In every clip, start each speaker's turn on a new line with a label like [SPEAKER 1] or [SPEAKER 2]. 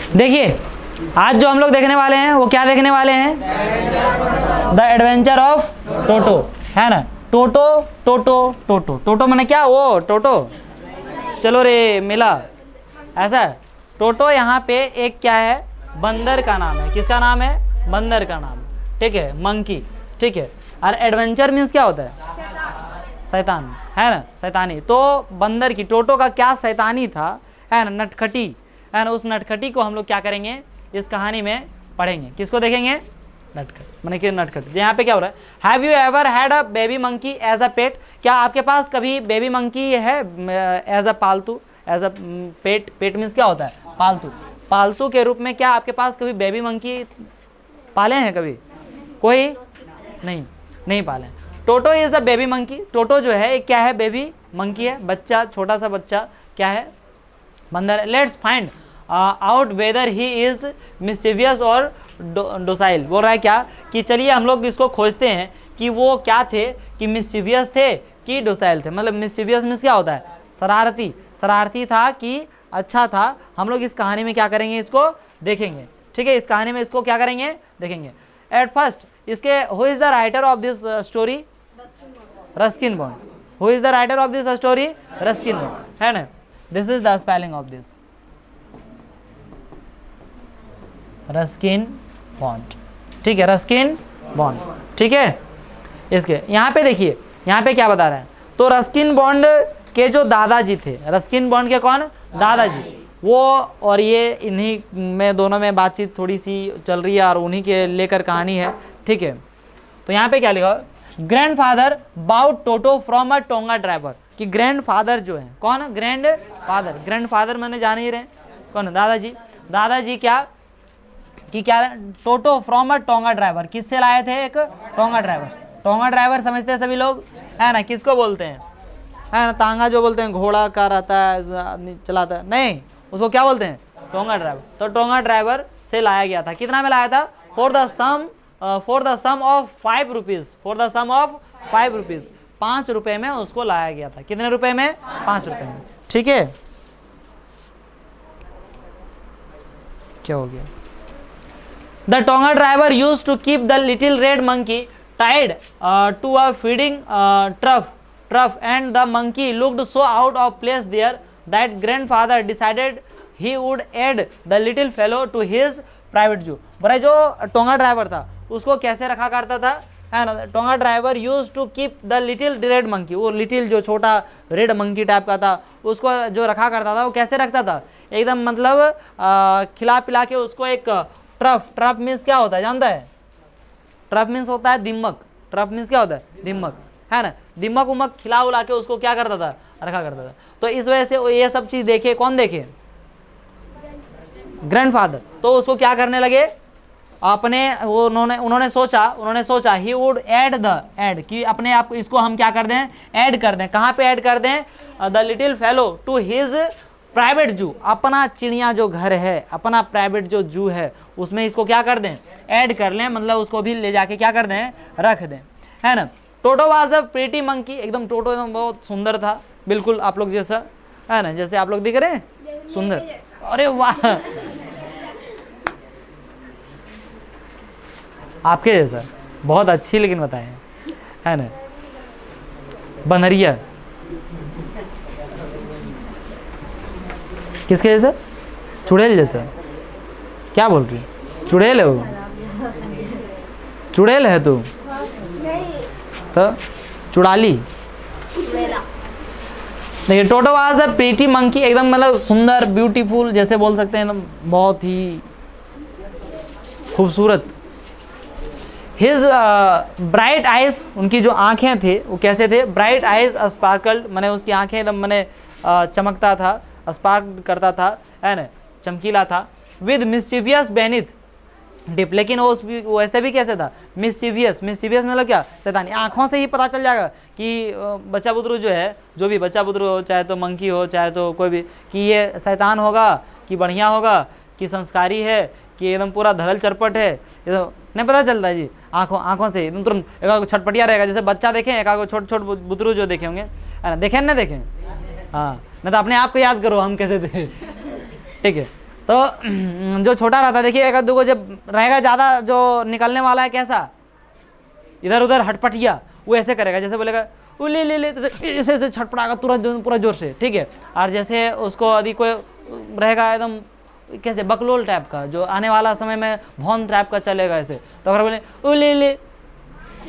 [SPEAKER 1] देखिए आज जो हम लोग देखने वाले हैं वो क्या देखने वाले हैं? द एडवेंचर ऑफ टोटो, है ना। टोटो टोटो टोटो टोटो मैंने क्या, वो टोटो, चलो रे मिला, ऐसा है। टोटो यहाँ पे एक क्या है, बंदर का नाम है। किसका नाम है? बंदर का नाम, ठीक है, मंकी, ठीक है। और एडवेंचर मीन्स क्या होता है? शैतान, है ना, शैतानी। तो बंदर की, टोटो का क्या शैतानी था, है ना, नटखटी, है ना। उस नटखटी को हम लोग क्या करेंगे, इस कहानी में पढ़ेंगे। किसको देखेंगे? नटखट, मैंने कि नटखट। यहाँ पे क्या हो रहा है? Have you ever had a baby monkey as a pet? क्या आपके पास कभी बेबी मंकी है एज अ पालतू, as a pet? Pet means क्या होता है? पालतू। पालतू के रूप में क्या आपके पास कभी बेबी मंकी पाले हैं? कभी कोई नहीं पाले। टोटो इज द बेबी मंकी। टोटो जो है क्या है? बेबी मंकी है, बच्चा, छोटा सा बच्चा, क्या है? बंदर। Let's find out whether he is mischievous और डोसाइल। बोल रहा है क्या कि चलिए हम लोग इसको खोजते हैं कि वो क्या थे, कि मिस्चीवियस थे कि डोसाइल थे। मतलब मिस्चीवियस मीन्स क्या होता है? शरारती, शरारती था कि अच्छा था। हम लोग इस कहानी में क्या करेंगे, इसको देखेंगे, ठीक है। इस कहानी में इसको क्या करेंगे, देखेंगे। एट फर्स्ट इसके who is the writer of this story? Ruskin bond. Who is the writer of this story? Ruskin bond, है ना। This is the spelling of this, Ruskin bond, ठीक है, रस्किन बॉन्ड, ठीक है। इसके यहाँ पे देखिए, यहाँ पे क्या बता रहे हैं, तो रस्किन बॉन्ड के जो दादाजी थे, रस्किन बॉन्ड के कौन? दादाजी। वो और ये इन्हीं में दोनों में बातचीत थोड़ी सी चल रही है और उन्हीं के लेकर कहानी है, ठीक है। तो यहाँ पे क्या लिखा? Grandfather bought Toto from a tonga driver. कि ग्रैंड फादर जो है, कौन? Grand father. ग्रैंड फादर मैंने जान ही रहे कौन? दादाजी। दादाजी क्या कि क्या? टोटो फ्रॉम अ टोंगा ड्राइवर। किससे लाए थे? एक टोंगा ड्राइवर। टोंगा ड्राइवर समझते हैं सभी लोग, है ना। किसको बोलते हैं? है ना, तांगा जो बोलते हैं, घोड़ा का रहता है, आदमी चलाता है, नहीं, उसको क्या बोलते हैं? टोंगा ड्राइवर। तो टोंगा ड्राइवर से लाया गया था। कितना में लाया था? For the sum of 5 rupees. For the sum of 5 rupees, 5 रुपए में उसको लाया गया था। कितने रुपए में? 5 रुपए में, ठीक है। क्या हो गया? The tonga driver used to keep the little red monkey tied to a feeding trough and the monkey looked so out of place there that grandfather decided he would add the little fellow to his private zoo। बड़ा जो tonga driver था उसको कैसे रखा करता था, है ना। Tonga driver use to keep the little red monkey, वो लिटिल जो छोटा रेड मंकी टाइप का था उसको जो रखा करता था, वो कैसे रखता था? एकदम मतलब खिला पिला के उसको एक ट्रफ मीन्स क्या होता है जानता है? ट्रफ मीन्स होता है दिमक। ट्रफ मीन्स क्या होता है? दिमक, है ना। दिमक उमक खिला उला के उसको क्या करता था? रखा करता था। तो इस वजह से ये सब चीज देखे, कौन देखे? ग्रैंडफादर। तो उसको क्या करने लगे अपने, वो उन्होंने सोचा ही वुड ऐड कि अपने आप इसको हम क्या कर दें? ऐड कर दें। कहाँ पे ऐड कर दें? The little fellow to his private zoo. अपना चिड़िया जो घर है, अपना प्राइवेट जो जू है, उसमें इसको क्या कर दें? ऐड कर लें, मतलब उसको भी ले जाके क्या कर दें? रख दें, है ना। टोटो वाज अ प्रीटी मंकी। एकदम टोटो एकदम बहुत सुंदर था, बिल्कुल आप लोग जैसा, है ना, जैसे आप लोग दिख रहे हैं, सुंदर। अरे वाह, आपके जैसा, बहुत अच्छी लेकिन बताए, है ना। बनरिया किसके जैसा? चुड़ैल जैसा। क्या बोल रही? चुड़ैल है वो? चुड़ैल है तू? तो चुड़ाली। देखिए, टोटो वाज अ प्रीटी मंकी। एकदम मतलब सुंदर, ब्यूटीफुल जैसे बोल सकते हैं, एकदम बहुत ही खूबसूरत। हिज ब्राइट आइज, उनकी जो आंखें थे वो कैसे थे? ब्राइट आइज स्पार्कल्ड, मैंने उसकी आंखें एकदम मैंने चमकता था, स्पार्क करता था, है ना, चमकीला था। विद मिस्चीवियस बेनिथ डिप, लेकिन वो वैसे भी कैसे था? मिस्चीवियस। मिस्चीवियस मतलब क्या? शैतानी। आंखों से ही पता चल जाएगा कि बच्चा बुतरू जो है, जो भी बच्चा बुतरू हो, चाहे तो मंकी हो, चाहे तो कोई भी, कि ये शैतान होगा कि बढ़िया होगा, कि संस्कारी है, कि एकदम पूरा धरल चरपट है, ये तो नहीं पता चलता जी। आंखों से एकदम तुरंत एक छटपटिया रहेगा। जैसे बच्चा देखें, एक आगो छोटे बुतरू जो देखे होंगे, है ना, देखें ना देखें, हाँ, नहीं तो अपने आप को याद करो हम कैसे थे, ठीक है। तो जो छोटा रहता है, देखिए एक दो जब रहेगा ज़्यादा जो निकलने वाला है, कैसा इधर उधर हटपटिया, वो ऐसे करेगा, जैसे बोलेगा वो ले ले ले, तो ऐसे ऐसे छटपटाएगा तुरंत पूरा जोर से, ठीक है। और जैसे उसको यदि कोई रहेगा एकदम कैसे बकलोल टाइप का, जो आने वाला समय में भौन टाइप का चलेगा ऐसे, तो अगर बोले वो ले ले,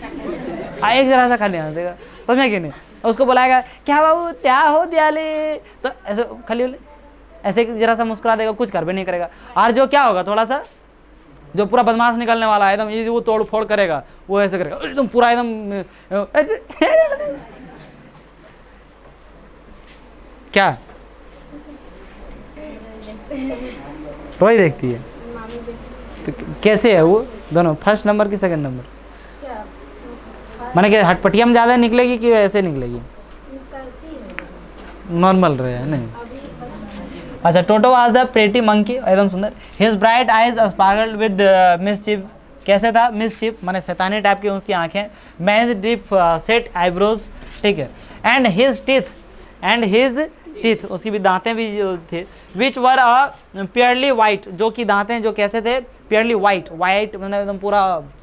[SPEAKER 1] एक जरा सा खाली आना देगा, समझे कि नहीं। उसको बुलाएगा क्या बाबू क्या हो दयाले, तो ऐसे खाली ऐसे जरा सा मुस्कुरा देगा, कुछ कर भी नहीं करेगा। और जो क्या होगा थोड़ा सा जो पूरा बदमाश निकलने वाला है एकदम, ये वो तोड़ फोड़ करेगा, वो ऐसे करेगा एकदम पूरा एकदम क्या रोई देखती है। तो कैसे है वो दोनों, फर्स्ट नंबर की सेकंड नंबर, माने कि हटपटिया में ज़्यादा निकलेगी कि ऐसे निकलेगी, नॉर्मल रहे नहीं। अच्छा, टोटो वाज अ प्रेटी मंकी, एकदम सुंदर। His bright eyes sparkled with मिसचिफ, कैसे था मिसचिफ माने शैतानी टाइप की उसकी आंखें। मैन डीप सेट आईब्रोज, ठीक है। एंड हिज टीथ उसकी भी दांतें भी जो थे, विच वर अ प्योरली वाइट, जो कि दांतें जो कैसे थे प्योरली वाइट मतलब एकदम पूरा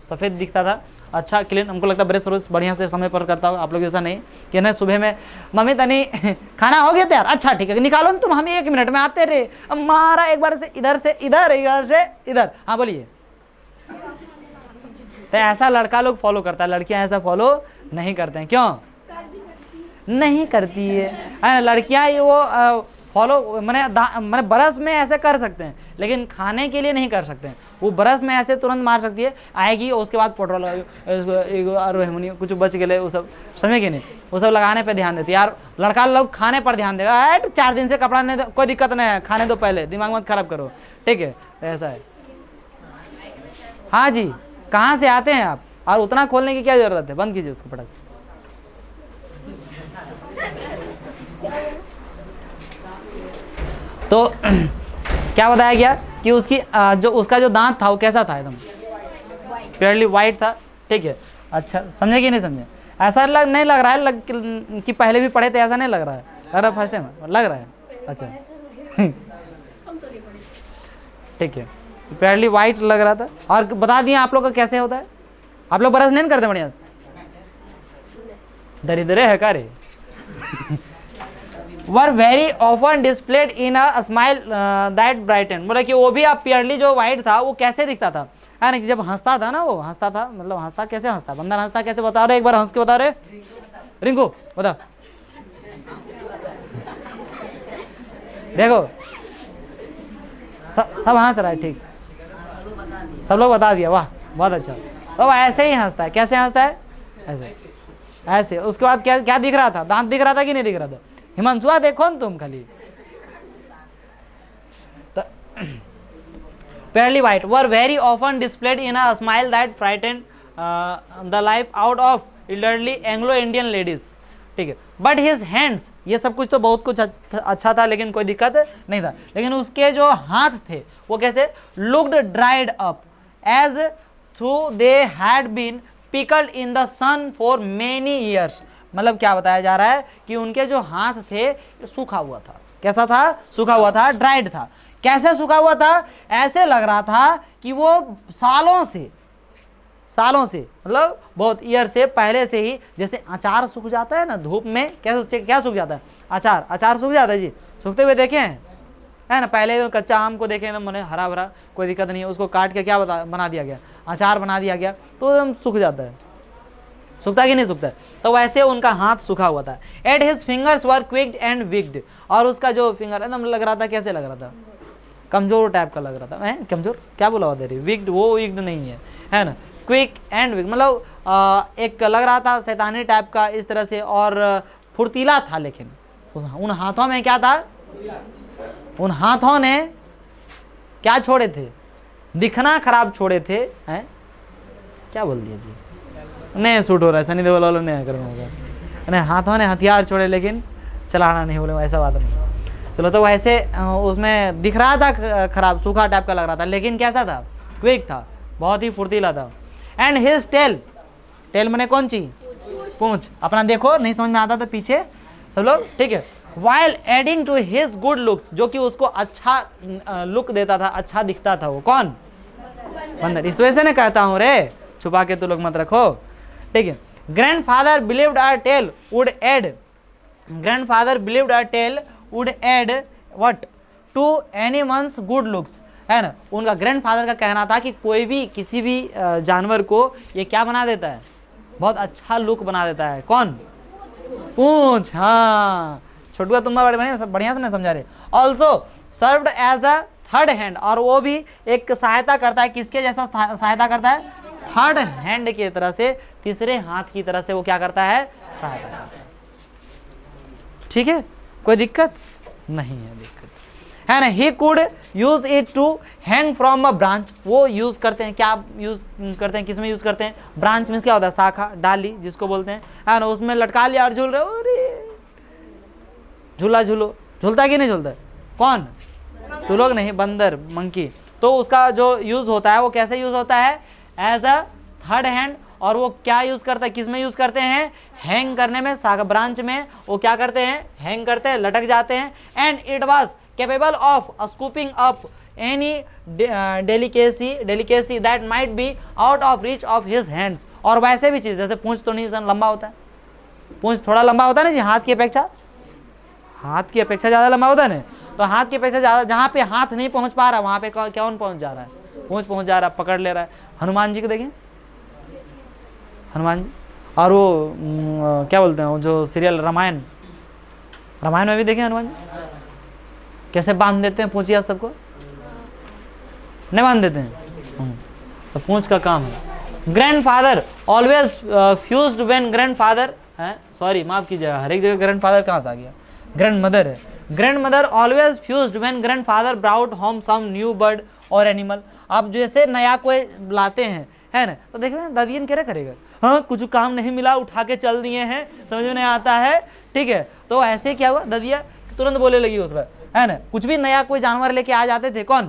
[SPEAKER 1] सफ़ेद दिखता था, अच्छा क्लीन। हमको लगता है ब्रश व्रश बढ़िया से समय पर करता होगा, आप लोग ऐसा नहीं कि ना सुबह में मम्मी तनी खाना हो गया तैयार, अच्छा ठीक है निकालो ना तुम, हम 1 मिनट में आते रहे, अब मारा एक बार से इधर से इधर, इधर से इधर, हाँ बोलिए। तो ऐसा लड़का लोग फॉलो करता है, लड़कियां ऐसा फॉलो नहीं करते हैं, क्यों नहीं करती है लड़कियां, ये वो फॉलो मैंने ब्रश में ऐसे कर सकते हैं, लेकिन खाने के लिए नहीं कर सकते हैं। वो ब्रश में ऐसे तुरंत मार सकती है, आएगी और उसके बाद पेट्रोल और कुछ बच गए वो सब, समझे कि नहीं, वो सब लगाने पे ध्यान देती है। यार लड़का लोग खाने पर ध्यान देगा, 4 दिन से कपड़ा नहीं, कोई दिक्कत नहीं है, खाने दो पहले, दिमाग मत खराब करो, ठीक है। तो ऐसा है। हाँ जी, कहाँ से आते हैं आप, और उतना खोलने की क्या जरूरत है, बंद कीजिए उसको फटाक से। तो क्या बताया गया कि उसकी उसका जो दांत था वो कैसा था, एकदम प्योरली वाइट था, ठीक है। अच्छा समझे कि नहीं समझे, ऐसा नहीं लग रहा है कि पहले भी पढ़े थे, ऐसा नहीं लग रहा है, लग रहा है फर्स्ट टाइम लग रहा है, अच्छा ठीक है, प्योरली वाइट लग रहा था। और बता दिए आप लोग का कैसे होता है, आप लोग ब्रश नहीं करते बढ़िया से, दरिद्र है कार्य were very often displayed in a smile that brighten, बोला कि वो भी आप प्योरली जो वाइट था वो कैसे दिखता था, है ना, कि जब हंसता था ना, वो हंसता था, मतलब हंसता कैसे, हंसता बंदर हंसता कैसे, बता रहे एक बार हंस के बता रहे, रिंकू बता, देखो सब हंस रहा है, ठीक, सब लोग बता दिया, वाह बहुत अच्छा। तो ऐसे ही हंसता है, कैसे हंसता है, ऐसे ऐसे। उसके बाद क्या क्या दिख रहा था, दांत दिख रहा था कि नहीं दिख रहा था, हिमांशुआ देखो न तुम खाली। Purely white were very often displayed in a smile that frightened the life out of elderly Anglo-Indian ladies, ठीक है। बट हिज हैंड्स, ये सब कुछ तो बहुत कुछ अच्छा था, लेकिन कोई दिक्कत नहीं था, लेकिन उसके जो हाथ थे वो कैसे, looked dried up as through they had been pickled in the sun for many years. मतलब क्या बताया जा रहा है कि उनके जो हाथ थे सूखा हुआ था, कैसा था, सूखा हुआ था, ड्राइड था। कैसे सूखा हुआ था, ऐसे लग रहा था कि वो सालों से मतलब बहुत ईयर से पहले से ही, जैसे अचार सूख जाता है ना धूप में, कैसे क्या सूख जाता है, अचार सूख जाता है जी, सूखते हुए देखे हैं, है ना। पहले तो कच्चा आम को देखें एकदम हरा भरा, कोई दिक्कत नहीं है, उसको काट के क्या बना दिया गया, अचार बना दिया गया, तो एकदम सूख जाता है, सूखता कि नहीं सूखता। तो वैसे उनका हाथ सूखा हुआ था। At his fingers were quick and wicked, और उसका जो फिंगर एकदम लग रहा था, कैसे लग रहा था, कमजोर टाइप का लग रहा था, है कमजोर, क्या बोला हुआ तेरी, विक्ड, वो विक्ड नहीं है ना, क्विक एंड विक्ड मतलब एक लग रहा था शैतानी टाइप का इस तरह से, और फुर्तीला था, लेकिन उन हाथों में क्या था, उन हाथों ने क्या छोड़े थे, दिखना खराब छोड़े थे, हैं क्या बोल दिया जी, नहीं सूट हो रहा है, सनी देओल वालों ने नहीं, हाथों ने हथियार छोड़े लेकिन चलाना नहीं, बोले ऐसा बात नहीं। चलो तो वैसे उसमें दिख रहा था खराब, सूखा टाइप का लग रहा था, लेकिन कैसा था, क्विक था, बहुत ही फुर्तीला था। एंड हिज टेल मैंने कौन सी, पूंछ, अपना देखो नहीं समझ में आता था पीछे सब लोग, ठीक है। while adding to his good looks, जो कि उसको अच्छा लुक देता था, अच्छा दिखता था। वो कौन? बंदर। इस वजह से ना कहता हूं रे, छुपा के तो लोग मत रखो, ठीक है। Grandfather believed our tail would add, grandfather believed our tail would add what to anyone's good looks, है ना। उनका ग्रैंडफादर का कहना था कि कोई भी किसी भी जानवर को ये क्या बना देता है, बहुत अच्छा लुक बना देता है। कौन? पूंछ। हाँ छोटुआ, तुम बढ़िया से नहीं समझा रहे। Also served as a third hand, और वो भी एक सहायता करता है, किसके जैसा सहायता करता है? थर्ड हैंड की तरह से, तीसरे हाथ की तरह से वो क्या करता है? सहायता करता है। ठीक है, कोई दिक्कत नहीं है, दिक्कत है ना। He could use it to hang from a branch, वो यूज करते हैं, क्या यूज करते हैं, किसमें यूज करते हैं? ब्रांच मीन्स क्या होता है? शाखा, डाली जिसको बोलते हैं, है ना। उसमें लटका लिया और झूल रहे, अरे झूला झूलो, झूलता है कि नहीं झूलता? कौन? तो लोग नहीं, बंदर, मंकी। तो उसका जो यूज होता है वो कैसे यूज होता है? As a third hand. और वो क्या यूज करता है, किस में यूज करते हैं? हैंग करने में, शाखा ब्रांच में वो क्या करते हैं? हैंग करते हैं, लटक जाते हैं। And it was capable of scooping up any delicacy that might be out of reach of his hands. और वैसे भी चीज, जैसे पूंछ तो नहीं लंबा होता है, पूंछ थोड़ा लंबा होता है ना जी, हाथ की अपेक्षा, हाथ की अपेक्षा ज्यादा लंबा होता है ना। तो हाथ की अपेक्षा ज्यादा, जहाँ पे हाथ नहीं पहुंच पा रहा वहां पे कौन पहुंच जा रहा है? पूंछ पहुंच जा रहा है, पकड़ ले रहा है। हनुमान जी को देखिए, हनुमान जी। और वो क्या बोलते हैं, वो जो सीरियल रामायण, रामायण में भी देखें हनुमान जी कैसे बांध देते हैं पूंछिया सबको, नहीं बांध देते हैं, तो पूंछ का काम है। Grandfather always fussed when grandfather है, सॉरी माफ कीजिएगा, हर एक जगह ग्रैंडफादर कहाँ से आ गया? ग्रैंडमदर है। Grandmother always fussed when grandfather brought home some new bird और एनिमल। आप जैसे नया कोई लाते हैं, है ना, तो देख रहे हैं दादी क्या करेगा? हाँ कुछ काम नहीं मिला, उठा के चल दिए हैं, समझ में नहीं आता है, ठीक है। तो ऐसे क्या हुआ, ददिया तुरंत बोले लगी होता है ना। कुछ भी नया कोई जानवर लेके आ जाते थे, कौन?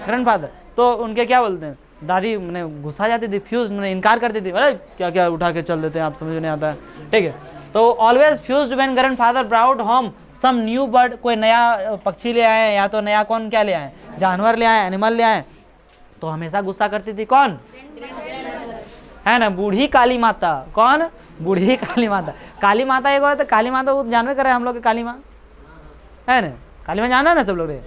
[SPEAKER 1] ग्रैंडफादर। तो उनके क्या बोलते हैं, दादी मैंने गुस्सा जाती थी, फ्यूज मैंने इनकार करती थी, अरे क्या क्या उठा के चल देते हैं आप, समझ में नहीं आता है, ठीक है। तो always fussed when grandfather brought home some new bird, कोई नया पक्षी ले आए या तो नया कौन क्या ले आए, जानवर ले आए, एनिमल ले आए, तो हमेशा गुस्सा करती थी। कौन? है ना, बूढ़ी काली माता। कौन? बूढ़ी काली माता। काली माता एक और, तो काली माता वो जानवे कर रहे हैं हम लोग के, काली माँ है ना, काली माँ जाना है ना सब लोग रे,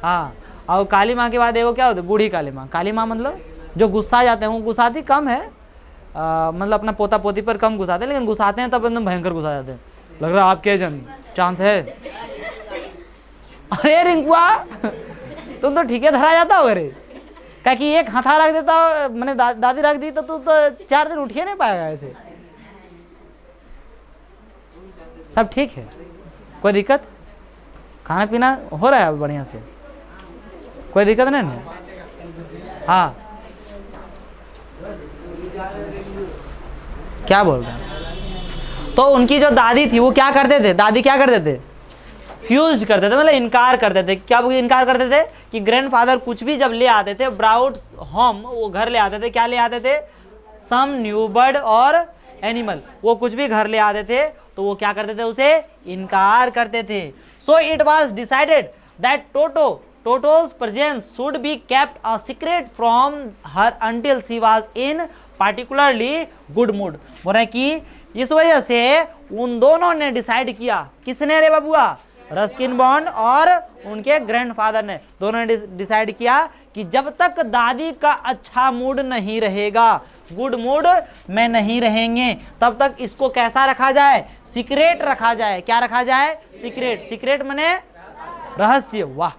[SPEAKER 1] हाँ। और काली माँ के बाद एगो क्या होता है? बूढ़ी काली माँ। काली माँ मतलब जो गुस्सा जाते हैं, वो गुस्साती कम है, मतलब अपना पोता पोती पर कम गुस्साते हैं, लेकिन गुस्साते हैं तब एकदम भयंकर गुस्सा जाते हैं, लग रहा है आपके जन चांस है। अरे रिंकुआ तुम तो ठीक है धरा जाता हो रे, क्या कि एक हाथा रख देता, मैंने दादी रख दी तो तू तो 4 दिन उठिए नहीं पाएगा ऐसे। सब ठीक है, कोई दिक्कत? खाना पीना हो रहा है बढ़िया से, कोई दिक्कत नहीं ना? हाँ क्या बोल रहे हैं? तो उनकी जो दादी थी वो क्या करते थे, दादी क्या करते थे? फ्यूज्ड करते थे, मतलब इनकार करते थे। क्या इनकार करते थे? कि ग्रैंडफादर कुछ भी जब ले आते थे, ब्राउट होम, वो घर ले आते थे, क्या ले आते थे? सम न्यू बर्ड और एनिमल, वो कुछ भी घर ले आते थे तो वो क्या करते थे? उसे इनकार करते थे। So it was decided that Toto's presence should be kept a secret from her until she was in particularly good mood। बोल रहे कि इस वजह से उन दोनों ने डिसाइड किया, किसने रे बबुआ? रस्किन बॉन्ड और उनके ग्रैंडफादर ने, दोनों ने डिसाइड किया कि जब तक दादी का अच्छा मूड नहीं रहेगा, गुड मूड में नहीं रहेंगे, तब तक इसको कैसा रखा जाए? सीक्रेट रखा जाए। क्या रखा जाए? सीक्रेट। सीक्रेट माने रहस्य। वाह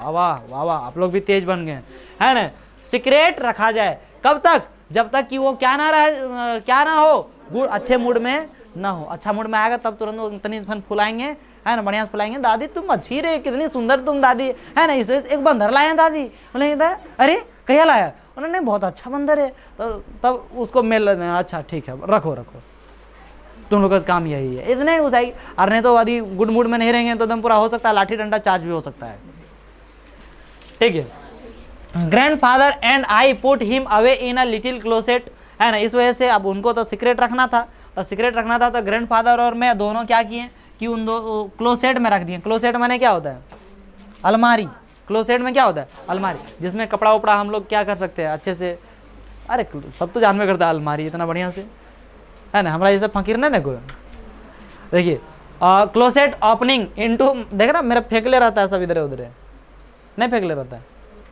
[SPEAKER 1] वाह वाह वाह, आप लोग भी तेज बन गए, है ना। सीक्रेट रखा जाए, कब तक? जब तक कि वो क्या ना हो, अच्छे मूड में ना हो। अच्छा मूड में आएगा तब तुरंत इतनी इंसान फुलाएंगे, है ना, बढ़िया फुलाएंगे, दादी तुम अच्छी रे, कितनी सुंदर तुम दादी, है ना। इस एक बंदर लाए हैं दादी, बोले अरे कहिया लाया? उन्होंने बहुत अच्छा बंदर है, तो तब उसको मेल, अच्छा ठीक है रखो रखो, तुम लोग का काम यही है, इतने घुसाई। और नहीं तो यदि गुड मूड में नहीं रहेंगे तो एकदम पूरा हो सकता है लाठी डंडा चार्ज भी हो सकता है, ठीक है। Grandfather and I put him away in a little closet, है ना। इस वजह से अब उनको तो सीक्रेट रखना था, तो सीक्रेट रखना था, तो ग्रैंडफादर और मैं दोनों क्या किए कि उन दो क्लोसेट में रख दिए। क्लोसेट माने क्या होता है? अलमारी। क्लोसेट में क्या होता है? अलमारी, जिसमें कपड़ा उपड़ा हम लोग क्या कर सकते हैं अच्छे से। अरे सब तो जानवे करता है अलमारी इतना बढ़िया से, है ना, हमारा ये सब फकीर ना कोई। देखिए क्लोसेट ओपनिंग इनटू, देख रहा मेरा फेंक ले रहता है सब इधर उधर, नहीं फेंक ले रहता है,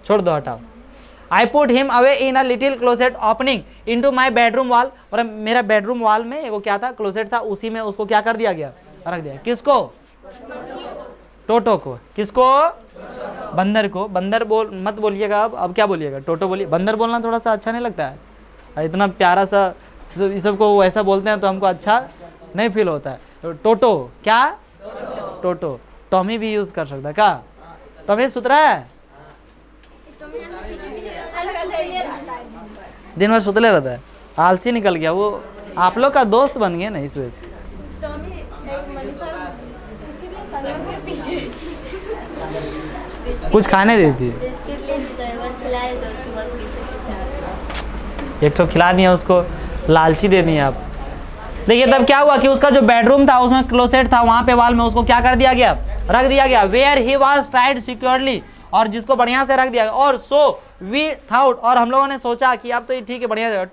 [SPEAKER 1] छोड़ दो हटाओ। I put him away in a little closet opening into my bedroom wall, और मेरा बेडरूम वॉल में एगो क्या था? क्लोसेट था, उसी में उसको क्या कर दिया गया? रख दिया। किसको? टोटो को। किसको? बंदर को। बंदर बोल मत बोलिएगा, अब क्या बोलिएगा? टोटो बोलिए। बंदर बोलना थोड़ा सा अच्छा नहीं लगता है, इतना प्यारा सा इस सबको ऐसा बोलते हैं तो हमको अच्छा नहीं फील होता है। टोटो क्या? टोटो। टॉमी भी यूज कर सकता है क्या? टॉमी सुतरा है, दिन भर सुतले रहता है, आलसी निकल गया वो, आप लोग का दोस्त बन गया ना इस वजह से। कुछ खाने देती है, एक तो खिला दिया उसको, लालची दे दी आप। देखिए तब क्या हुआ कि उसका जो बेडरूम था उसमें क्लोसेट था, वहां पे वॉल में उसको क्या कर दिया गया? रख दिया गया। Where he was tied securely, और जिसको बढ़िया से रख दिया गया। और सो वी थाउट, और हम लोगों ने सोचा कि अब तो ये ठीक है बढ़िया जगह।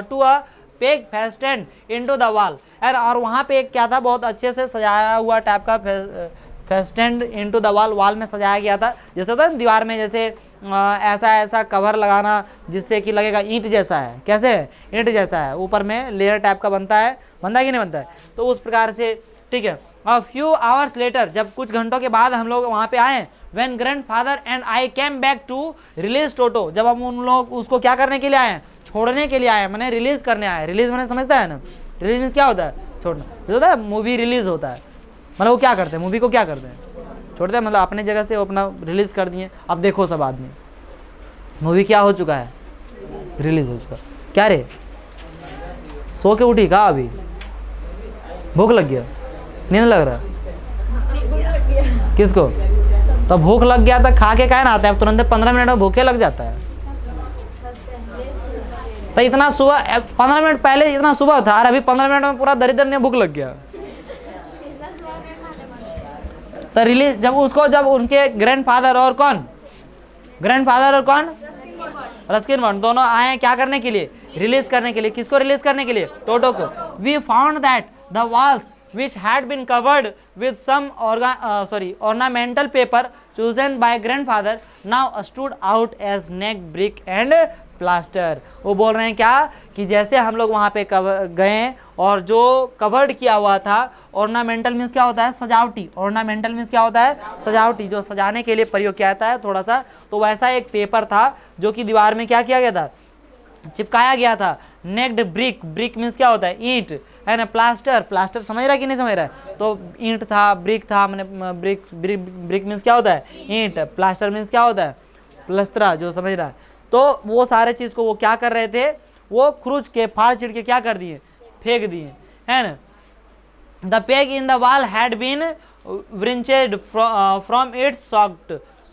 [SPEAKER 1] To a peg fastened into the wall, और वहाँ पे एक क्या था? बहुत अच्छे से सजाया हुआ टाइप का फेस्टेंड इनटू द वॉल, वॉल में सजाया गया था। जैसे होता है दीवार में जैसे ऐसा ऐसा कवर लगाना जिससे कि लगेगा ईंट जैसा है। कैसे? ईंट जैसा है, ऊपर में लेयर टाइप का बनता है, बनता है कि नहीं बनता है? तो उस प्रकार से, ठीक है। अ फ्यू आवर्स लेटर, जब कुछ घंटों के बाद हम लोग वहाँ पे आए, when grandfather and I came back to release Toto, जब हम उन लोग उसको क्या करने के लिए आए? छोड़ने के लिए आए, मैंने रिलीज करने आए। रिलीज मैंने समझता है ना, रिलीज मीन्स क्या होता है? छोड़ना। जो होता है मूवी रिलीज होता है, मतलब वो क्या करते हैं? मूवी को क्या करते हैं? छोड़ते हैं, मतलब अपने जगह से वो अपना रिलीज कर दिए। अब देखो सब आदमी, मूवी क्या हो चुका है? रिलीज हो चुका। क्या रे, सो के उठी कहा? अभी भूख लग गया, नींद लग रहा? किसको? तो भूख लग गया था, खा के क्या ना आता है तुरंत 15 मिनट में भूखे लग जाता है। तो इतना सुबह 15 मिनट पहले इतना सुबह था, और अभी 15 मिनट में पूरा दरिद्र ने भूख लग गया। तो रिलीज जब उसको, जब उनके ग्रैंडफादर और कौन? ग्रैंडफादर और कौन? रस्किन बॉन्ड दोनों आए क्या करने के लिए? रिलीज करने के लिए। किसको रिलीज करने के लिए? टोटो को। We found that the walls which had been covered with some ornamental paper chosen by grandfather now stood out as naked brick and plaster। वो बोल रहे हैं क्या कि जैसे हम लोग वहाँ पे गए और जो कवर्ड किया हुआ था, ऑर्नामेंटल मीन्स क्या होता है? सजावटी। ऑर्नामेंटल मीन्स क्या होता है? सजावटी, जो सजाने के लिए प्रयोग किया जाता है थोड़ा सा, तो वैसा एक पेपर था जो कि दीवार में क्या किया गया था? चिपकाया गया था। नेक्ड ब्रिक, ब्रिक मीन्स क्या होता है? ईंट, है ना। प्लास्टर, प्लास्टर समझ रहा है कि नहीं समझ रहा है? तो ईंट था, ब्रिक था, मैंने ब्रिक मीन्स क्या होता है? ईंट। प्लास्टर मीन्स क्या होता है? प्लस्तरा, जो समझ रहा है। तो वो सारे चीज़ को वो क्या कर रहे थे? वो खुरुच के, फाड़ चिड़ के क्या कर दिए? फेंक दिए, है ना। The peg in the wall had been wrenched from its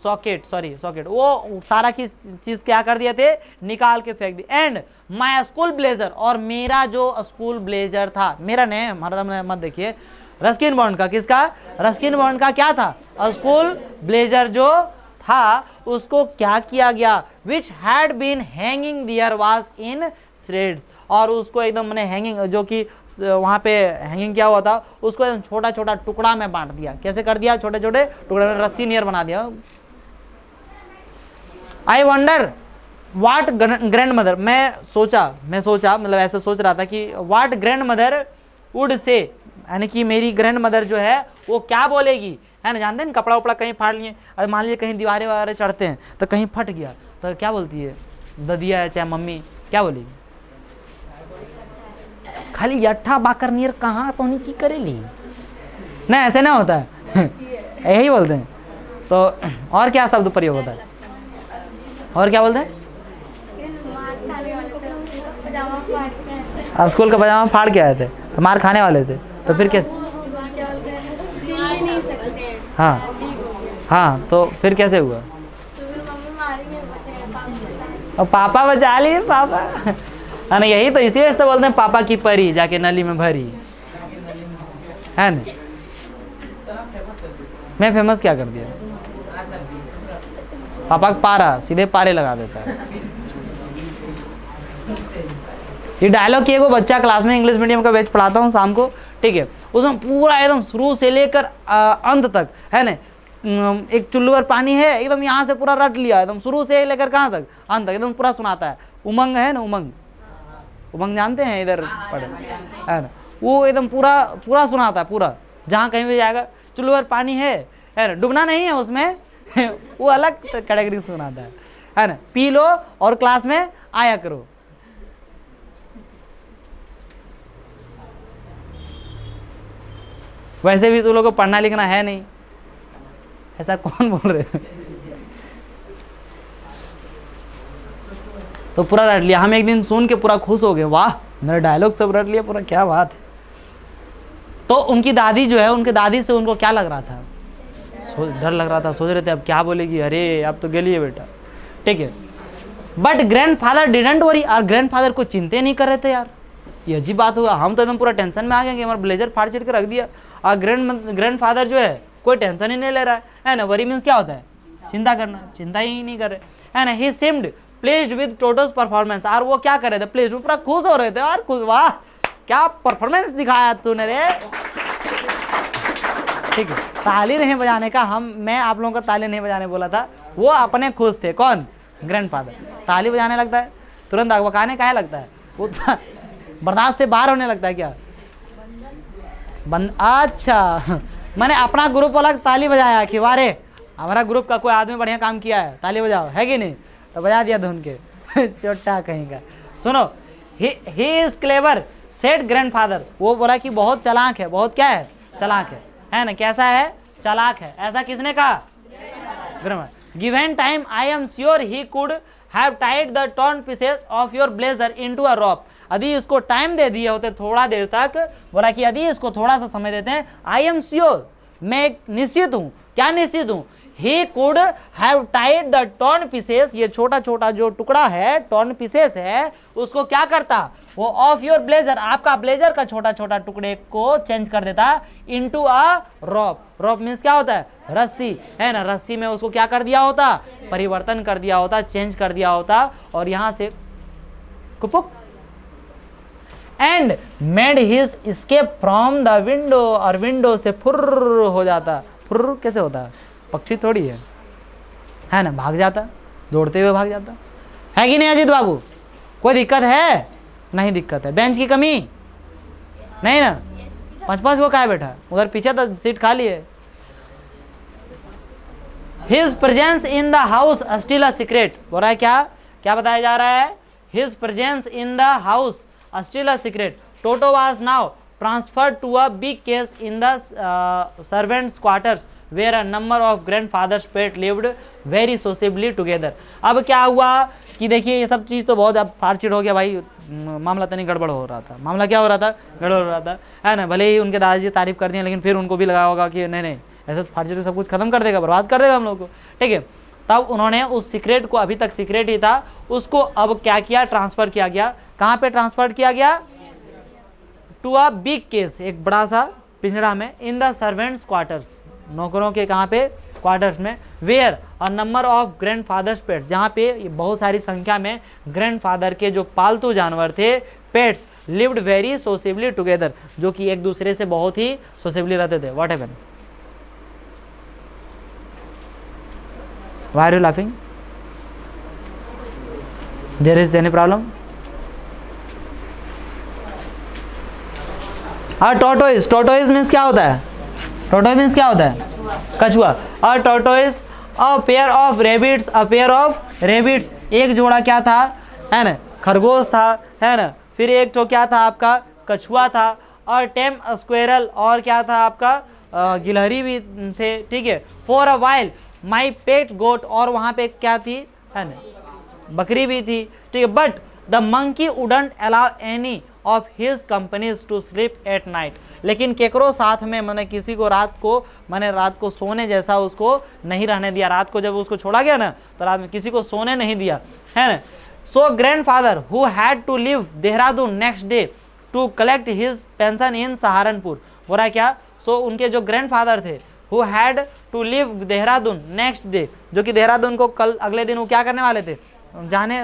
[SPEAKER 1] socket, वो सारा चीज क्या कर दिए थे? निकाल के फेंक दी। एंड माय स्कूल ब्लेजर, और मेरा जो स्कूल ब्लेजर था, मेरा नहीं, हमारा मत देखिए, रस्किन बॉन्ड का। किसका? रस्किन बॉन्ड का क्या था? स्कूल ब्लेजर जो था उसको क्या किया गया? Which had been hanging there was in shreds, और उसको एकदम मैंने हैंगिंग, जो कि वहाँ पे हैंगिंग किया हुआ था, उसको एकदम छोटा छोटा टुकड़ा में बांट दिया। कैसे कर दिया? छोटे छोटे टुकड़े में रस्सी नियर बना दिया। I wonder what grandmother, मैं सोचा मतलब ऐसे सोच रहा था कि वाट ग्रैंड मदर वुड से, यानी कि मेरी ग्रैंड मदर जो है वो क्या बोलेगी, है ना। जानते हैं कपड़ा उपड़ा कहीं फाड़ लिए, अरे मान लीजिए कहीं दीवारें वगैरह चढ़ते हैं तो कहीं फट गया, तो क्या बोलती है? ददिया है चाहे मम्मी, क्या बोलेगी? खाली यट्ठा बाकर नियर कहाँ तो नहीं की करेली, नहीं ऐसे ना होता है यही बोलते हैं। तो और क्या शब्द प्रयोग होता है? और क्या बोलते हैं? स्कूल का पजामा फाड़ के आए थे तो मार खाने वाले थे, तो फिर कैसे? हाँ, तो फिर कैसे हुआ? और पापा बचा लिए, पापा, है ना। यही तो इसी वजह से बोलते हैं पापा की परी जाके नली में भरी, है ना। मैं फेमस क्या कर दिया? पापा पारा, सीधे पारे लगा देता है। ये डायलॉग किए को बच्चा क्लास में इंग्लिश मीडियम का बैच पढ़ाता हूँ शाम को, ठीक है, उसमें पूरा एकदम शुरू से लेकर अंत तक है ना, एक चुल्लू पर पानी है, एकदम यहाँ से पूरा रट लिया, एकदम शुरू से लेकर कहाँ तक, अंत तक एकदम पूरा सुनाता है। उमंग है ना, उमंग, उमंग जानते हैं, इधर पढ़े है ना, वो एकदम पूरा पूरा सुनाता है, पूरा जहाँ कहीं भी जाएगा चुल्लू पर पानी है ना, डूबना नहीं है उसमें वो अलग कैटेगरी सुनाता है ना, पी लो और क्लास में आया करो। वैसे भी तू लोगों को पढ़ना लिखना है नहीं, ऐसा कौन बोल रहे हैं? तो पूरा रट लिया। हम एक दिन सुन के पूरा खुश हो गए, वाह मेरा डायलॉग सब रट लिया पूरा, क्या बात है। तो उनकी दादी जो है, उनके दादी से उनको क्या लग रहा था, डर लग रहा था, सोच रहे थे अब क्या बोलेगी, अरे अब तो गली है बेटा, ठीक है। बट ग्रैंडफादर डिडंट वरी, और ग्रैंडफादर को चिंता नहीं कर रहे थे यार, ये अजीब बात हुआ, हम तो एकदम पूरा टेंशन में आ गए कि हमारा ब्लेजर फाड़ चिड़ के रख दिया, और ग्रैंडफादर जो है कोई टेंशन ही नहीं ले रहा है ना। वरी मीन्स क्या होता है, चिंता करना, चिंता ही नहीं कर रहे है ना। ही सीम्ड प्लेज्ड विद टोटोस परफॉर्मेंस, और वो क्या कर रहे थे, प्लेज्ड, पूरा खुश हो रहे थे यार, खुश, वाह क्या परफॉर्मेंस दिखाया तूने रे, ठीक है। ताली नहीं बजाने का, मैं आप लोगों को ताली नहीं बजाने बोला था, वो अपने खुश थे। कौन? ग्रैंडफादर। ताली बजाने लगता है तुरंत, अगवकाने काहे लगता है, वो बर्दाश्त से बाहर होने लगता है क्या? अच्छा मैंने अपना ग्रुप अलग ताली बजाया कि वारे हमारा ग्रुप का कोई आदमी बढ़िया काम किया है, ताली बजाओ, है कि नहीं, तो बजा दिया धुन के चोटा कहीं का। सुनो, he is clever said grandfather, वो बोला कि बहुत चालाक है, बहुत क्या है, चालाक है ना, कैसा है, चालाक है, ऐसा किसने कहा? Given time I am sure he could have tied the torn pieces of your blazer into a rope, यदि इसको टाइम दे दिए होते थोड़ा देर तक, बोला कि यदि इसको थोड़ा सा समय देते हैं, आई एम श्योर, मैं निश्चित हूं, क्या निश्चित हूं, ही could have tied the torn pieces, ये छोटा छोटा जो टुकड़ा है, टॉर्न पीसेस है, उसको क्या करता, वो ऑफ योर ब्लेजर, आपका ब्लेजर का छोटा छोटा टुकड़े को चेंज कर देता into a rope. Rope means क्या होता है, रस्सी, है ना, रस्सी में उसको क्या कर दिया होता, परिवर्तन कर दिया होता, चेंज कर दिया होता, और यहां से कुपुक and made his escape from the window, और विंडो से फुर्र हो जाता। फुर्र कैसे होता है, पक्षी थोड़ी है ना, भाग जाता, दौड़ते हुए भाग जाता, है कि नहीं अजीत बाबू? कोई दिक्कत है? नहीं दिक्कत है। बेंच की कमी नहीं ना, 5-5 को क्या बैठा, उधर पीछे तो सीट खाली है। His presence in the house still a secret, बोल रहा है क्या, क्या बताया जा रहा है, his presence in the house still a secret. Toto was now transferred to a big case in the servants quarters where a number of grandfather's pet lived very sociably together. अब क्या हुआ कि देखिए ये सब चीज़ तो बहुत अब फाड़चिड़ हो गया भाई, मामला तो नहीं गड़बड़ हो रहा था, मामला क्या हो रहा था, गड़बड़ हो रहा था, है ना। भले ही उनके दादाजी तारीफ कर दिए, लेकिन फिर उनको भी लगा होगा कि नहीं नहीं ऐसे फाड़चिड़ सब कुछ खत्म कर देगा, बर्बाद कर देगा हम लोग को, ठीक है। तब उन्होंने उस सीक्रेट को, अभी तक सीक्रेट ही था, उसको अब क्या किया, ट्रांसफर किया गया। कहाँ पे ट्रांसफर किया गया? टू अ बिग केस, एक बड़ा सा पिंजरा में, इन द सर्वेंट्स क्वार्टर्स, नौकरों के कहाँ पे, क्वार्टर्स में, where a number of grandfather's pets, जहाँ पे बहुत सारी संख्या में ग्रैंडफादर के जो पालतू जानवर थे, pets, lived very sociably together, जो कि एक दूसरे से बहुत ही सोसिबली रहते थे। What happened? Why are you laughing? There is any problem? Tortoise, tortoise means क्या होता है? Tortoise means क्या होता है? कछुआ। A tortoise, a pair of rabbits, a pair of rabbits, एक जोड़ा क्या था, है ना, खरगोश था, है ना, फिर एक तो क्या था आपका, कछुआ था, और tame squirrel, और क्या था आपका, गिलहरी भी थे, ठीक है। For a while माई पेट गोट, और वहाँ पे क्या थी, है ना, बकरी भी थी, ठीक है। But the monkey wouldn't allow any of his companies to sleep at night, लेकिन केकरो साथ में मैंने किसी को रात को सोने जैसा उसको नहीं रहने दिया। रात को जब उसको छोड़ा गया ना, तो रात में किसी को सोने नहीं दिया, है ना। So grandfather who had to leave Dehradun next day to collect his pension in Saharanpur, हो रहा है क्या, सो उनके जो ग्रैंडफादर थे, who had to leave Dehradun next day, जो कि देहरादून को कल अगले दिन वो क्या करने वाले थे,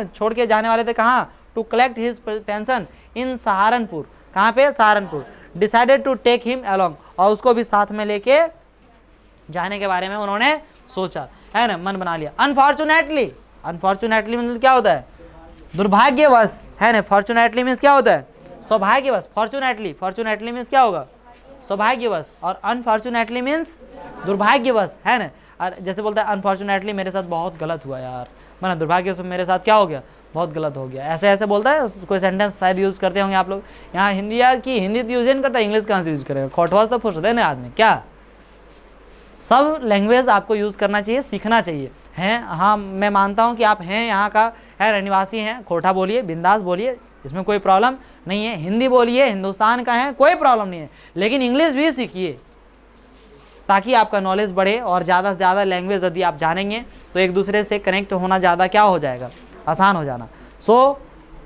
[SPEAKER 1] छोड़ के जाने वाले थे कहाँ, to collect his pension in Saharanpur, कहाँ पे, Saharanpur. Decided to take him along, और उसको भी साथ में लेके जाने के बारे में उन्होंने सोचा, है ना, मन बना लिया। अनफॉर्चुनेटली, अनफॉर्चुनेटली मतलब क्या होता है, दुर्भाग्यवश, है ना। फॉर्चुनेटली मीन्स क्या होता है, सौभाग्यवश। फॉर्चुनेटली, फॉर्चुनेटली मीन्स क्या होगा, सौभाग्यवश, और अनफॉर्चुनेटली मीन्स दुर्भाग्यवश, है ना। और जैसे बोलता है अनफॉर्चुनेटली मेरे साथ बहुत गलत हुआ यार, माना दुर्भाग्यवश मेरे साथ क्या हो गया, बहुत गलत हो गया, ऐसे ऐसे बोलता है। कोई सेंटेंस शायद यूज़ करते होंगे आप लोग यहाँ, हिंदी या की हिंदी तो यूज नहीं करता, इंग्लिश कहाँ से यूज़ करेगा, खोटवास तो फुर्सत है ना आदमी, क्या सब लैंग्वेज आपको यूज़ करना चाहिए, सीखना चाहिए, हैं। हाँ, मैं मानता हूँ कि आप हैं यहाँ का, है, रहनिवासी हैं, खोटा बोलिए, बिंदास बोलिए, इसमें कोई प्रॉब्लम नहीं है। हिंदी बोलिए, हिंदुस्तान का है, कोई प्रॉब्लम नहीं है, लेकिन इंग्लिश भी सीखिए ताकि आपका नॉलेज बढ़े, और ज़्यादा से ज़्यादा लैंग्वेज यदि आप जानेंगे तो एक दूसरे से कनेक्ट होना ज़्यादा क्या हो जाएगा, आसान हो जाना। So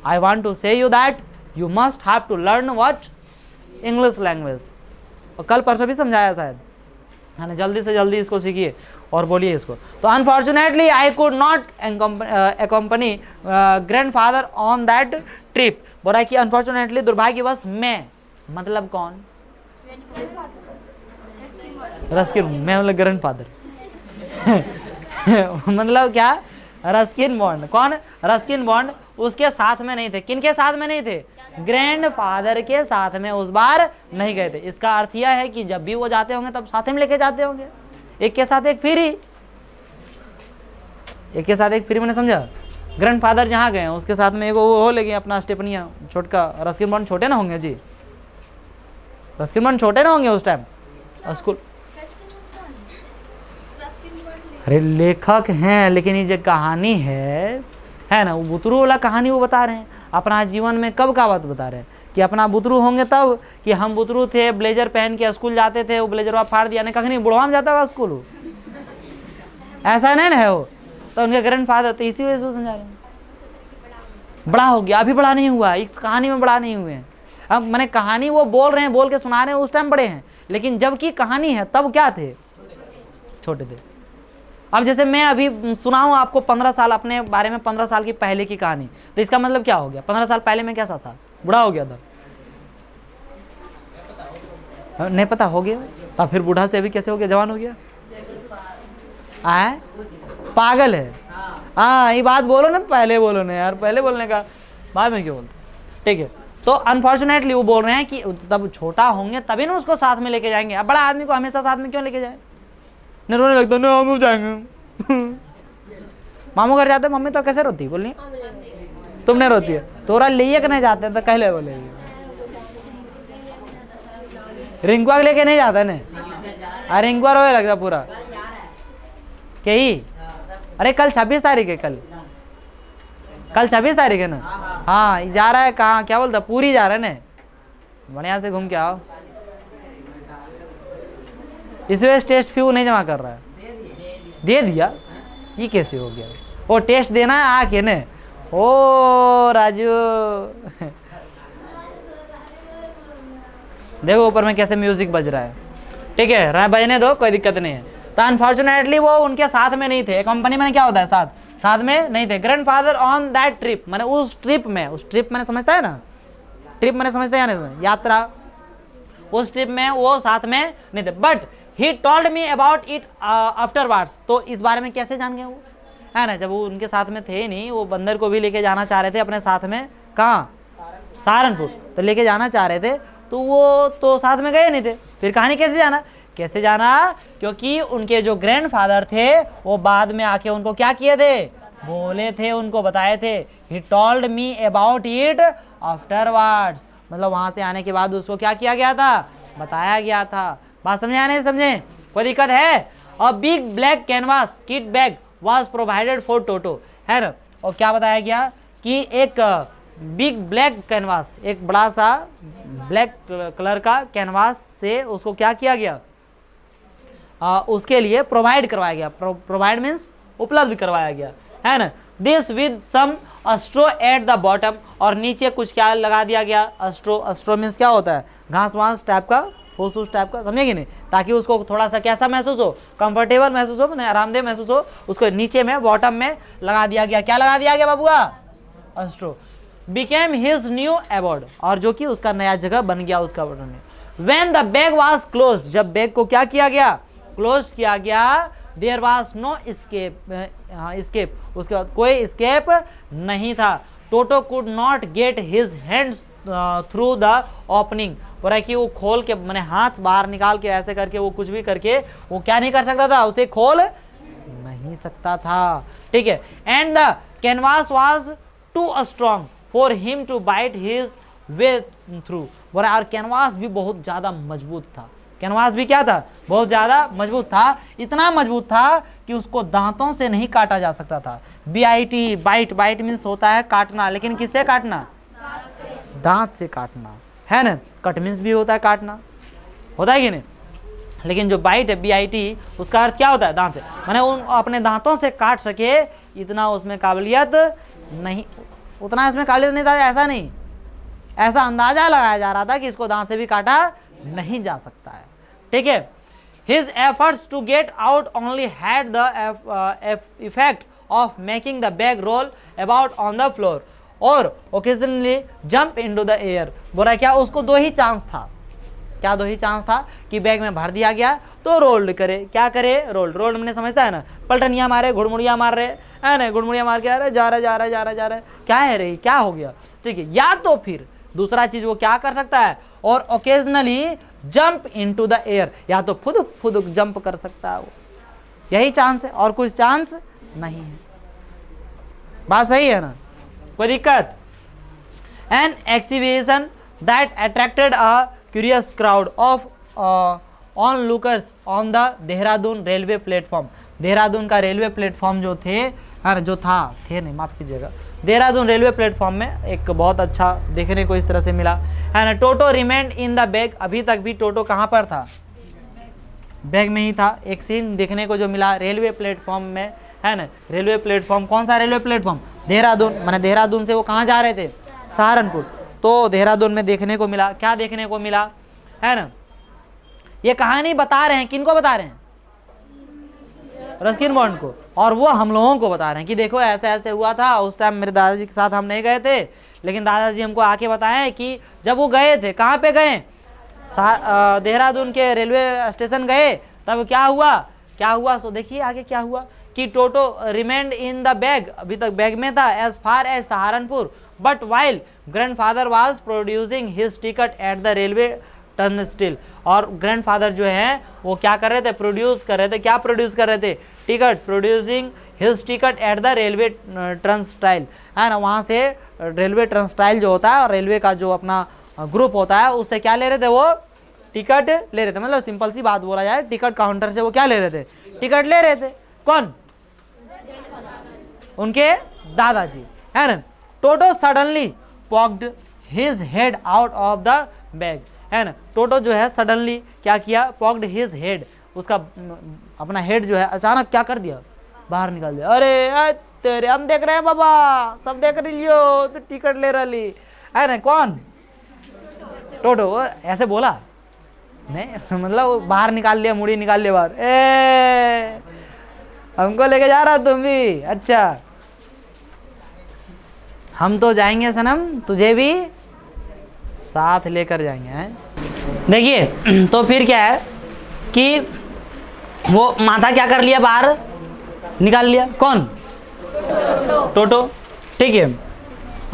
[SPEAKER 1] I want to say you that you must have to learn what, English language. और कल परसों भी समझाया शायद, है ना, जल्दी से जल्दी इसको सीखिए और बोलिए इसको। तो unfortunately I could not accompany grandfather on that trip, बोला कि अनफॉर्चुनेटली दुर्भाग्यवश मैं, मतलब कौन, रस्किन, मैं मतलब ग्रैंडफादर मतलब क्या, रस्किन बॉन्ड, कौन, रस्किन बॉन्ड उसके साथ में नहीं थे। किनके साथ में नहीं थे, ग्रैंडफादर के साथ में उस बार नहीं गए थे। इसका अर्थ यह है कि जब भी वो जाते होंगे तब साथ में लेके जाते होंगे, एक के साथ एक फ्री, एक के साथ एक फ्री, मैंने समझा। ग्रैंडफादर जहाँ गए उसके साथ में एक वो हो लेंगे अपना स्टेपनिया छोटका, रस्किन बॉन्ड छोटे ना होंगे जी, रस्किन बॉन्ड छोटे ना होंगे उस टाइम स्कूल। अरे लेखक हैं, लेकिन ये जो कहानी है ना, वो बुतरू वाला कहानी वो बता रहे हैं, अपना जीवन में कब का बात बता रहे हैं कि अपना बुतरू होंगे तब, कि हम बुतरू थे, ब्लेजर पहन के स्कूल जाते थे, वो ब्लेजर फाड़ दिया, नहीं कहीं बुढ़वा में जाता हुआ स्कूल, ऐसा नहीं ना है वो। तो उनके ग्रैंडफादर, तो इसी वजह से समझा रहे हैं, बड़ा हो गया, अभी बड़ा नहीं हुआ, इस कहानी में बड़ा नहीं हुए हैं। अब मैंने कहानी वो बोल रहे हैं, बोल के सुना रहे हैं, उस टाइम बड़े हैं, लेकिन जब की कहानी है तब क्या थे, छोटे थे। अब जैसे मैं अभी सुनाऊँ आपको 15 साल अपने बारे में, 15 साल की पहले की कहानी, तो इसका मतलब क्या हो गया, 15 साल पहले मैं कैसा था, बूढ़ा हो गया था, नहीं पता हो गया, तब फिर बूढ़ा से अभी कैसे हो गया, जवान हो गया, आए पागल है। हाँ, ये बात बोलो ना, पहले बोलो ना यार, पहले बोलने का बाद में क्यों बोलते, ठीक है। तो अनफॉर्चुनेटली वो बोल रहे हैं कि तब छोटा होंगे तभी ना उसको साथ में लेके जाएंगे। अब बड़ा आदमी को हमेशा साथ में क्यों लेके जाए, नहीं रोने लगता, नहीं हम जाएंगे मामू घर जाते, मम्मी तो कैसे रोती, बोलिए तुम नहीं रोती है, तोरा ले के नहीं जाते तो कहले बोले, रिंकुआ लेके नहीं जाता ने, अरे रिंकुआ रोए लगता पूरा कहीं। अरे कल 26 तारीख है, कल 26 तारीख है ना, हाँ जा रहा है, कहाँ क्या बोलता, पूरी जा रहा है ना, बढ़िया से घूम के आओ। इस वजह से टेस्ट फी नहीं जमा कर रहा है, दे दिया, ये कैसे हो गया, वो टेस्ट देना है आके ने, ओ राजू देखो ऊपर में कैसे म्यूजिक बज रहा है, ठीक है, रहा बजने दो, कोई दिक्कत नहीं है। तो अनफॉर्चुनेटली वो उनके साथ में नहीं थे, कंपनी में क्या होता है, साथ में नहीं थे। ग्रैंडफादर ऑन दैट ट्रिप, मैंने उस ट्रिप में, उस ट्रिप मैंने समझता है ना, ट्रिप मैंने समझता है ना, यात्रा, उस ट्रिप में वो साथ में नहीं थे। But he told me about it afterwards, तो इस बारे में कैसे जान गए वो, है ना, जब वो उनके साथ में थे नहीं, वो बंदर को भी लेके जाना चाह रहे थे अपने साथ में, कहाँ, सहारनपुर, तो लेके जाना चाह रहे थे, तो वो तो साथ में गए नहीं थे। फिर कहानी कैसे जाना, क्योंकि उनके जो ग्रैंडफादर थे वो बाद में आके उनको क्या किए थे, बोले थे, उनको बताए थे, he told me about it afterwards, मतलब वहां से आने के बाद उसको क्या किया गया था, बताया गया था। बात समझे या नहीं समझे, कोई दिक्कत है। A big black canvas kit bag was provided for Toto, है ना, और क्या बताया गया कि एक बिग ब्लैक कैनवास, एक बड़ा सा ब्लैक कलर का कैनवास से उसको क्या किया गया, उसके लिए प्रोवाइड करवाया गया, प्रोवाइड मीन्स उपलब्ध करवाया गया, है ना। This with some straw at the bottom, और नीचे कुछ क्या लगा दिया गया, स्ट्रो मीन्स क्या होता है, घास वास टाइप का फूस फूस टाइप का, समझे कि नहीं, ताकि उसको थोड़ा सा कैसा महसूस हो, कंफर्टेबल महसूस हो, मैंने आरामदेह महसूस हो, उसको नीचे में बॉटम में लगा दिया गया। क्या लगा दिया गया बाबूआ? अस्ट्रो। बिकेम हिज न्यू अबॉर्ड, और जो कि उसका नया जगह बन गया उसका बटन में। When the bag was closed, जब बैग को क्या किया गया? क्लोज किया गया। देयर वाज नो एस्केप, उसके बाद कोई एस्केप नहीं था। Toto could not get his hands through the opening, बोल रहा है कि वो खोल के, मैंने हाथ बाहर निकाल के ऐसे करके वो कुछ भी करके वो क्या नहीं कर सकता था, उसे खोल नहीं सकता था, ठीक है। And the canvas was too strong for him to bite his way through, बोल रहा है और कैनवास भी बहुत ज़्यादा मजबूत था। कैनवास भी क्या था? बहुत ज़्यादा मजबूत था। इतना मजबूत था कि उसको दांतों से नहीं काटा जा सकता था। BIT, बाइट, बाइट मीन्स होता है काटना, लेकिन किससे काटना? दांत से काटना, है ना। कट मीन्स भी होता है काटना, होता है कि नहीं, लेकिन जो बाइट है BIT, उसका अर्थ क्या होता है? दांत से, माने उन अपने दांतों से काट सके, इतना उसमें काबिलियत नहीं, उतना इसमें काबिलियत नहीं था, ऐसा नहीं, ऐसा अंदाजा लगाया जा रहा था कि इसको दांत से भी काटा नहीं जा सकता है, ठीक है। His efforts to get out only had the effect of making the bag roll about on the floor और occasionally jump into the air। बोला क्या? उसको दो ही चांस था। क्या दो ही चांस था? कि बैग में भर दिया गया तो रोल्ड करे, क्या करे? रोल्ड। रोल्ड मैंने समझता है ना, पलटनिया मारे, घुड़मुड़िया मार रहे है ना, घुड़मुड़िया मार के आ रहे, जा रहा क्या है रे, क्या हो गया, ठीक है। या तो फिर दूसरा चीज वो क्या कर सकता है? और occasionally jump into the air, या तो फुदुक फुदुक जंप कर सकता है वो, यही चांस है, और कुछ चांस नहीं है। बात सही है ना, कोई दिक्कत? An exhibition that attracted a curious crowd of onlookers on the Dehradun railway platform. Dehradun का रेलवे प्लेटफॉर्म जो थे, है ना, जो था, थे नहीं, माफ कीजिएगा, देहरादून रेलवे प्लेटफॉर्म में एक बहुत अच्छा देखने को इस तरह से मिला, है ना। टोटो रिमेंड इन द बैग, अभी तक भी टोटो कहाँ पर था? बैग में ही था। एक सीन देखने को जो मिला रेलवे प्लेटफॉर्म में, है ना, रेलवे प्लेटफॉर्म, कौन सा रेलवे प्लेटफॉर्म? देहरादून, माने देहरादून से वो कहाँ जा रहे थे? सहारनपुर। तो देहरादून में देखने को मिला, क्या देखने को मिला, है ना। ये कहानी बता रहे हैं, किनको बता रहे हैं? रस्किन बॉन्ड को, और वो हम लोगों को बता रहे हैं कि देखो ऐसे ऐसे हुआ था। उस टाइम मेरे दादाजी के साथ हम नहीं गए थे, लेकिन दादाजी हमको आके बताएं कि जब वो गए थे, कहाँ पे गए? देहरादून के रेलवे स्टेशन गए, तब क्या हुआ? सो देखिए आगे क्या हुआ कि Toto remained in the bag, अभी तक बैग में था, as far as Saharanpur, but while grandfather was producing his ticket at the railway turnstile. और ग्रैंडफादर जो है वो क्या कर रहे थे? प्रोड्यूस कर रहे थे। क्या प्रोड्यूस कर रहे थे? Ticket. Producing his ticket at the railway turnstile, है ना, वहाँ से रेलवे टर्नस्टाइल जो होता है और रेलवे का जो अपना ग्रुप होता है, उससे क्या ले रहे थे? वो टिकट ले रहे थे। मतलब सिंपल सी बात बोला जाए, टिकट काउंटर से वो क्या ले रहे थे? टिकट ले रहे थे। कौन? उनके दादाजी, है ना। Toto suddenly poked his head out of the bag, है ना। टोटो जो है सडनली क्या किया? पॉक्ड हिज हेड, उसका अपना हेड जो है अचानक क्या कर दिया? बाहर निकाल दिया। अरे तेरे, हम देख रहे हैं बाबा, सब देख लियो, तो टिकट ले रही, है ना। कौन? टोटो। ऐसे बोला नहीं, मतलब बाहर निकाल लिया, मुड़ी निकाल लिया बाहर, ए हमको लेके जा रहा तुम भी? अच्छा, हम तो जाएंगे सनम, तुझे भी साथ लेकर जाएंगे, हैं। देखिए तो फिर क्या है कि वो माथा क्या कर लिया? बाहर निकाल लिया। कौन? टोटो, ठीक है।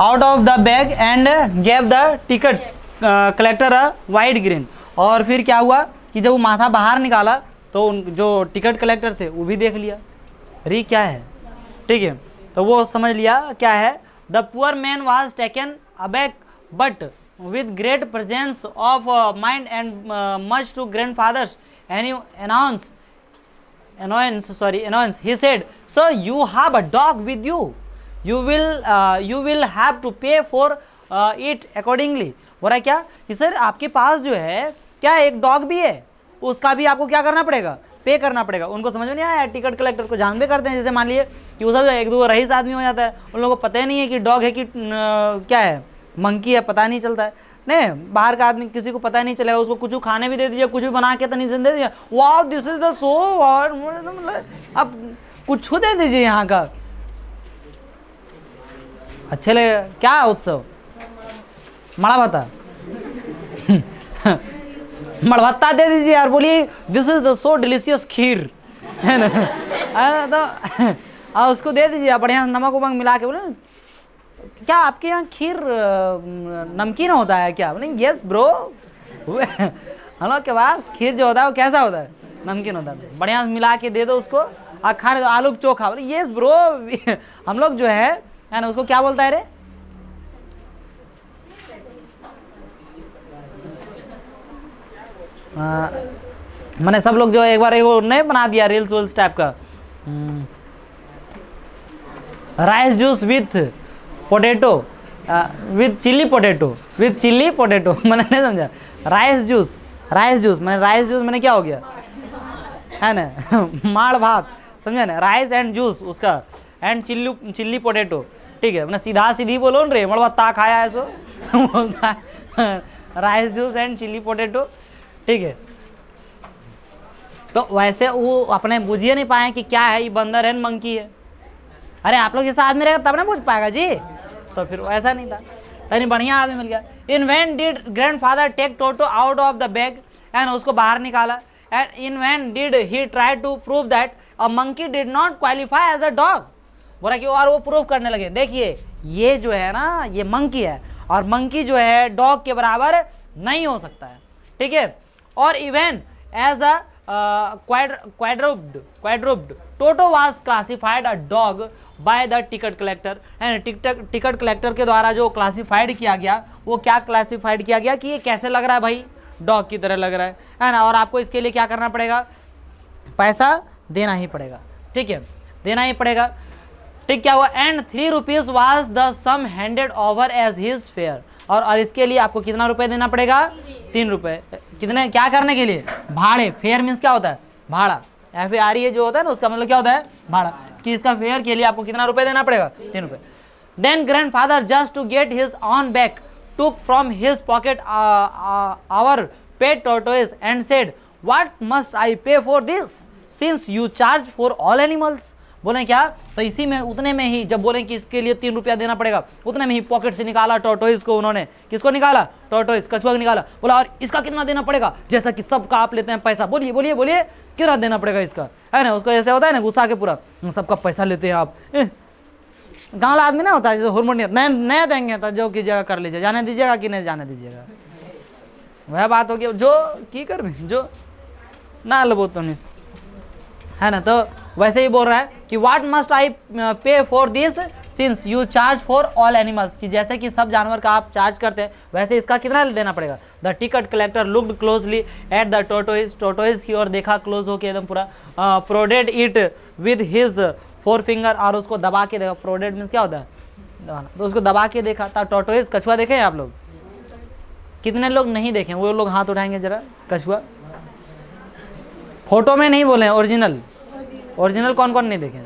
[SPEAKER 1] Out of the bag and gave the ticket collector a white green. और फिर क्या हुआ कि जब वो माथा बाहर निकाला तो जो टिकट कलेक्टर थे वो भी देख लिया, री क्या है, ठीक है। तो वो समझ लिया क्या है। The poor man was taken aback but with great presence of mind and much to grandfather's annoyance, he said, so you have a dog with you, you will have to pay for it accordingly। बोला क्या कि sir आपके पास जो है क्या एक dog भी है, उसका भी आपको क्या करना पड़ेगा? पे करना पड़ेगा। उनको समझ में नहीं आया, टिकट कलेक्टर को जान भी करते हैं, जैसे मान लिए कि वो सब एक दो रईस आदमी हो जाता है, उन लोगों को पता ही नहीं है कि डॉग है कि क्या है, मंकी है, पता नहीं चलता है। नहीं, बाहर का आदमी किसी को पता नहीं चलेगा, उसको कुछ खाने भी दे दीजिए, कुछ भी बना के तो नहीं दे दीजिए, वाह दिस इज द शो, और मतलब अब कुछ दे दीजिए यहाँ का, अच्छे लगेगा। क्या उत्सव? मड़ा भत्ता मड़भत्ता दे दीजिए यार, बोलिए this is the so delicious kheer, है ना, तो उसको दे दीजिए बढ़िया नमक वमक मिला के। बोले क्या आपके यहाँ खीर नमकीन होता है क्या? बोले यस ब्रो, हम लोग के पास खीर जो होता है वो कैसा होता है? नमकीन होता है, बढ़िया मिला के दे दो उसको और खाने दो, आलू चोखा। बोले यस ब्रो, हम लोग जो है ना उसको क्या बोलता है रे? मैंने सब लोग जो एक बार एगो नहीं बना दिया रील्स वील्स टाइप का, rice juice with potato, with chilli potato, मैंने नहीं समझा। राइस जूस मैंने राइस जूस मैंने क्या हो गया, है ना, माड़ भात, समझा ना, राइस एंड जूस उसका एंड चिल्ली पोटैटो, ठीक है, मैंने सीधा सीधी बोलो न रे, मड़बत्ता खाया है सो बोलता है rice juice and chilli potato, ठीक है। तो वैसे वो अपने बुझिए नहीं पाए कि क्या है, ये बंदर है मंकी है। अरे आप लोग जैसा आदमी रहेगा तब ना बुझ पाएगा जी, तो फिर ऐसा नहीं था, यानी बढ़िया आदमी मिल गया। In when did grandfather take Toto out of the bag and उसको बाहर निकाला, and in when did he try to prove that a monkey did not qualify as a dog, बोला कि और वो प्रूव करने लगे, देखिए ये जो है ना ये मंकी है और मंकी जो है डॉग के बराबर नहीं हो सकता है, ठीक है। और even as a quadruped Toto was classified a dog by the ticket collector, and ticket collector के द्वारा जो क्लासिफाइड किया गया, वो क्या क्लासिफाइड किया गया कि ये कैसे लग रहा है भाई, डॉग की तरह लग रहा है ना, और आपको इसके लिए क्या करना पड़ेगा, पैसा देना ही पड़ेगा, ठीक है, देना ही पड़ेगा, ठीक। क्या हुआ, and 3 rupees was the sum handed over as his fare, और इसके लिए आपको कितना रुपए देना पड़ेगा, 3 रुपए, कितने, क्या करने के लिए, भाड़े, फेयर मीन्स क्या होता है, भाड़ा, FARE जो होता है ना उसका मतलब क्या होता है, भाड़ा, कि इसका फेयर के लिए आपको कितना रुपए देना पड़ेगा, 3 रुपए। Then grandfather just to get his on back took from his pocket our pet tortoise and said what must I pay for this since you charge for all animals, बोले क्या, तो इसी में उतने में ही जब बोले कि इसके लिए 3 रुपया देना पड़ेगा, उतने में ही पॉकेट से निकाला टॉर्टोइज को, उन्होंने किसको निकाला, टॉर्टोइज, कछुआ को निकाला, बोला और इसका कितना देना पड़ेगा, जैसा कि सबका आप लेते हैं पैसा, बोलिए बोलिए बोलिए कितना देना पड़ेगा इसका, है ना, उसको ऐसे होता है ना गुस्सा के पूरा, सबका पैसा लेते हैं आप, गाँव वाला आदमी ना होता है जैसे हार्मोनियम नया देंगे तो जो कीजिएगा कर लीजिए, जाने दीजिएगा कि नहीं जाने दीजिएगा, वह बात होगी, जो की कर जो ना लो तो नहीं, है ना। तो वैसे ही बोल रहा है कि what must I pay for this since you charge for all animals, कि जैसे कि सब जानवर का आप चार्ज करते हैं वैसे इसका कितना देना पड़ेगा। The ticket collector looked closely at the tortoise की ओर देखा क्लोज होके एकदम पूरा, prodded it with his 4 finger, और उसको दबा के देखा, प्रोडेड मीन्स क्या होता है, दबाना, तो उसको दबा के देखा। तब टोटोइज कछुआ देखे हैं आप लोग, कितने लोग नहीं देखे, वो लोग हाथ उठाएंगे जरा, कछुआ फोटो में नहीं बोले, ओरिजिनल कौन कौन नहीं देखे,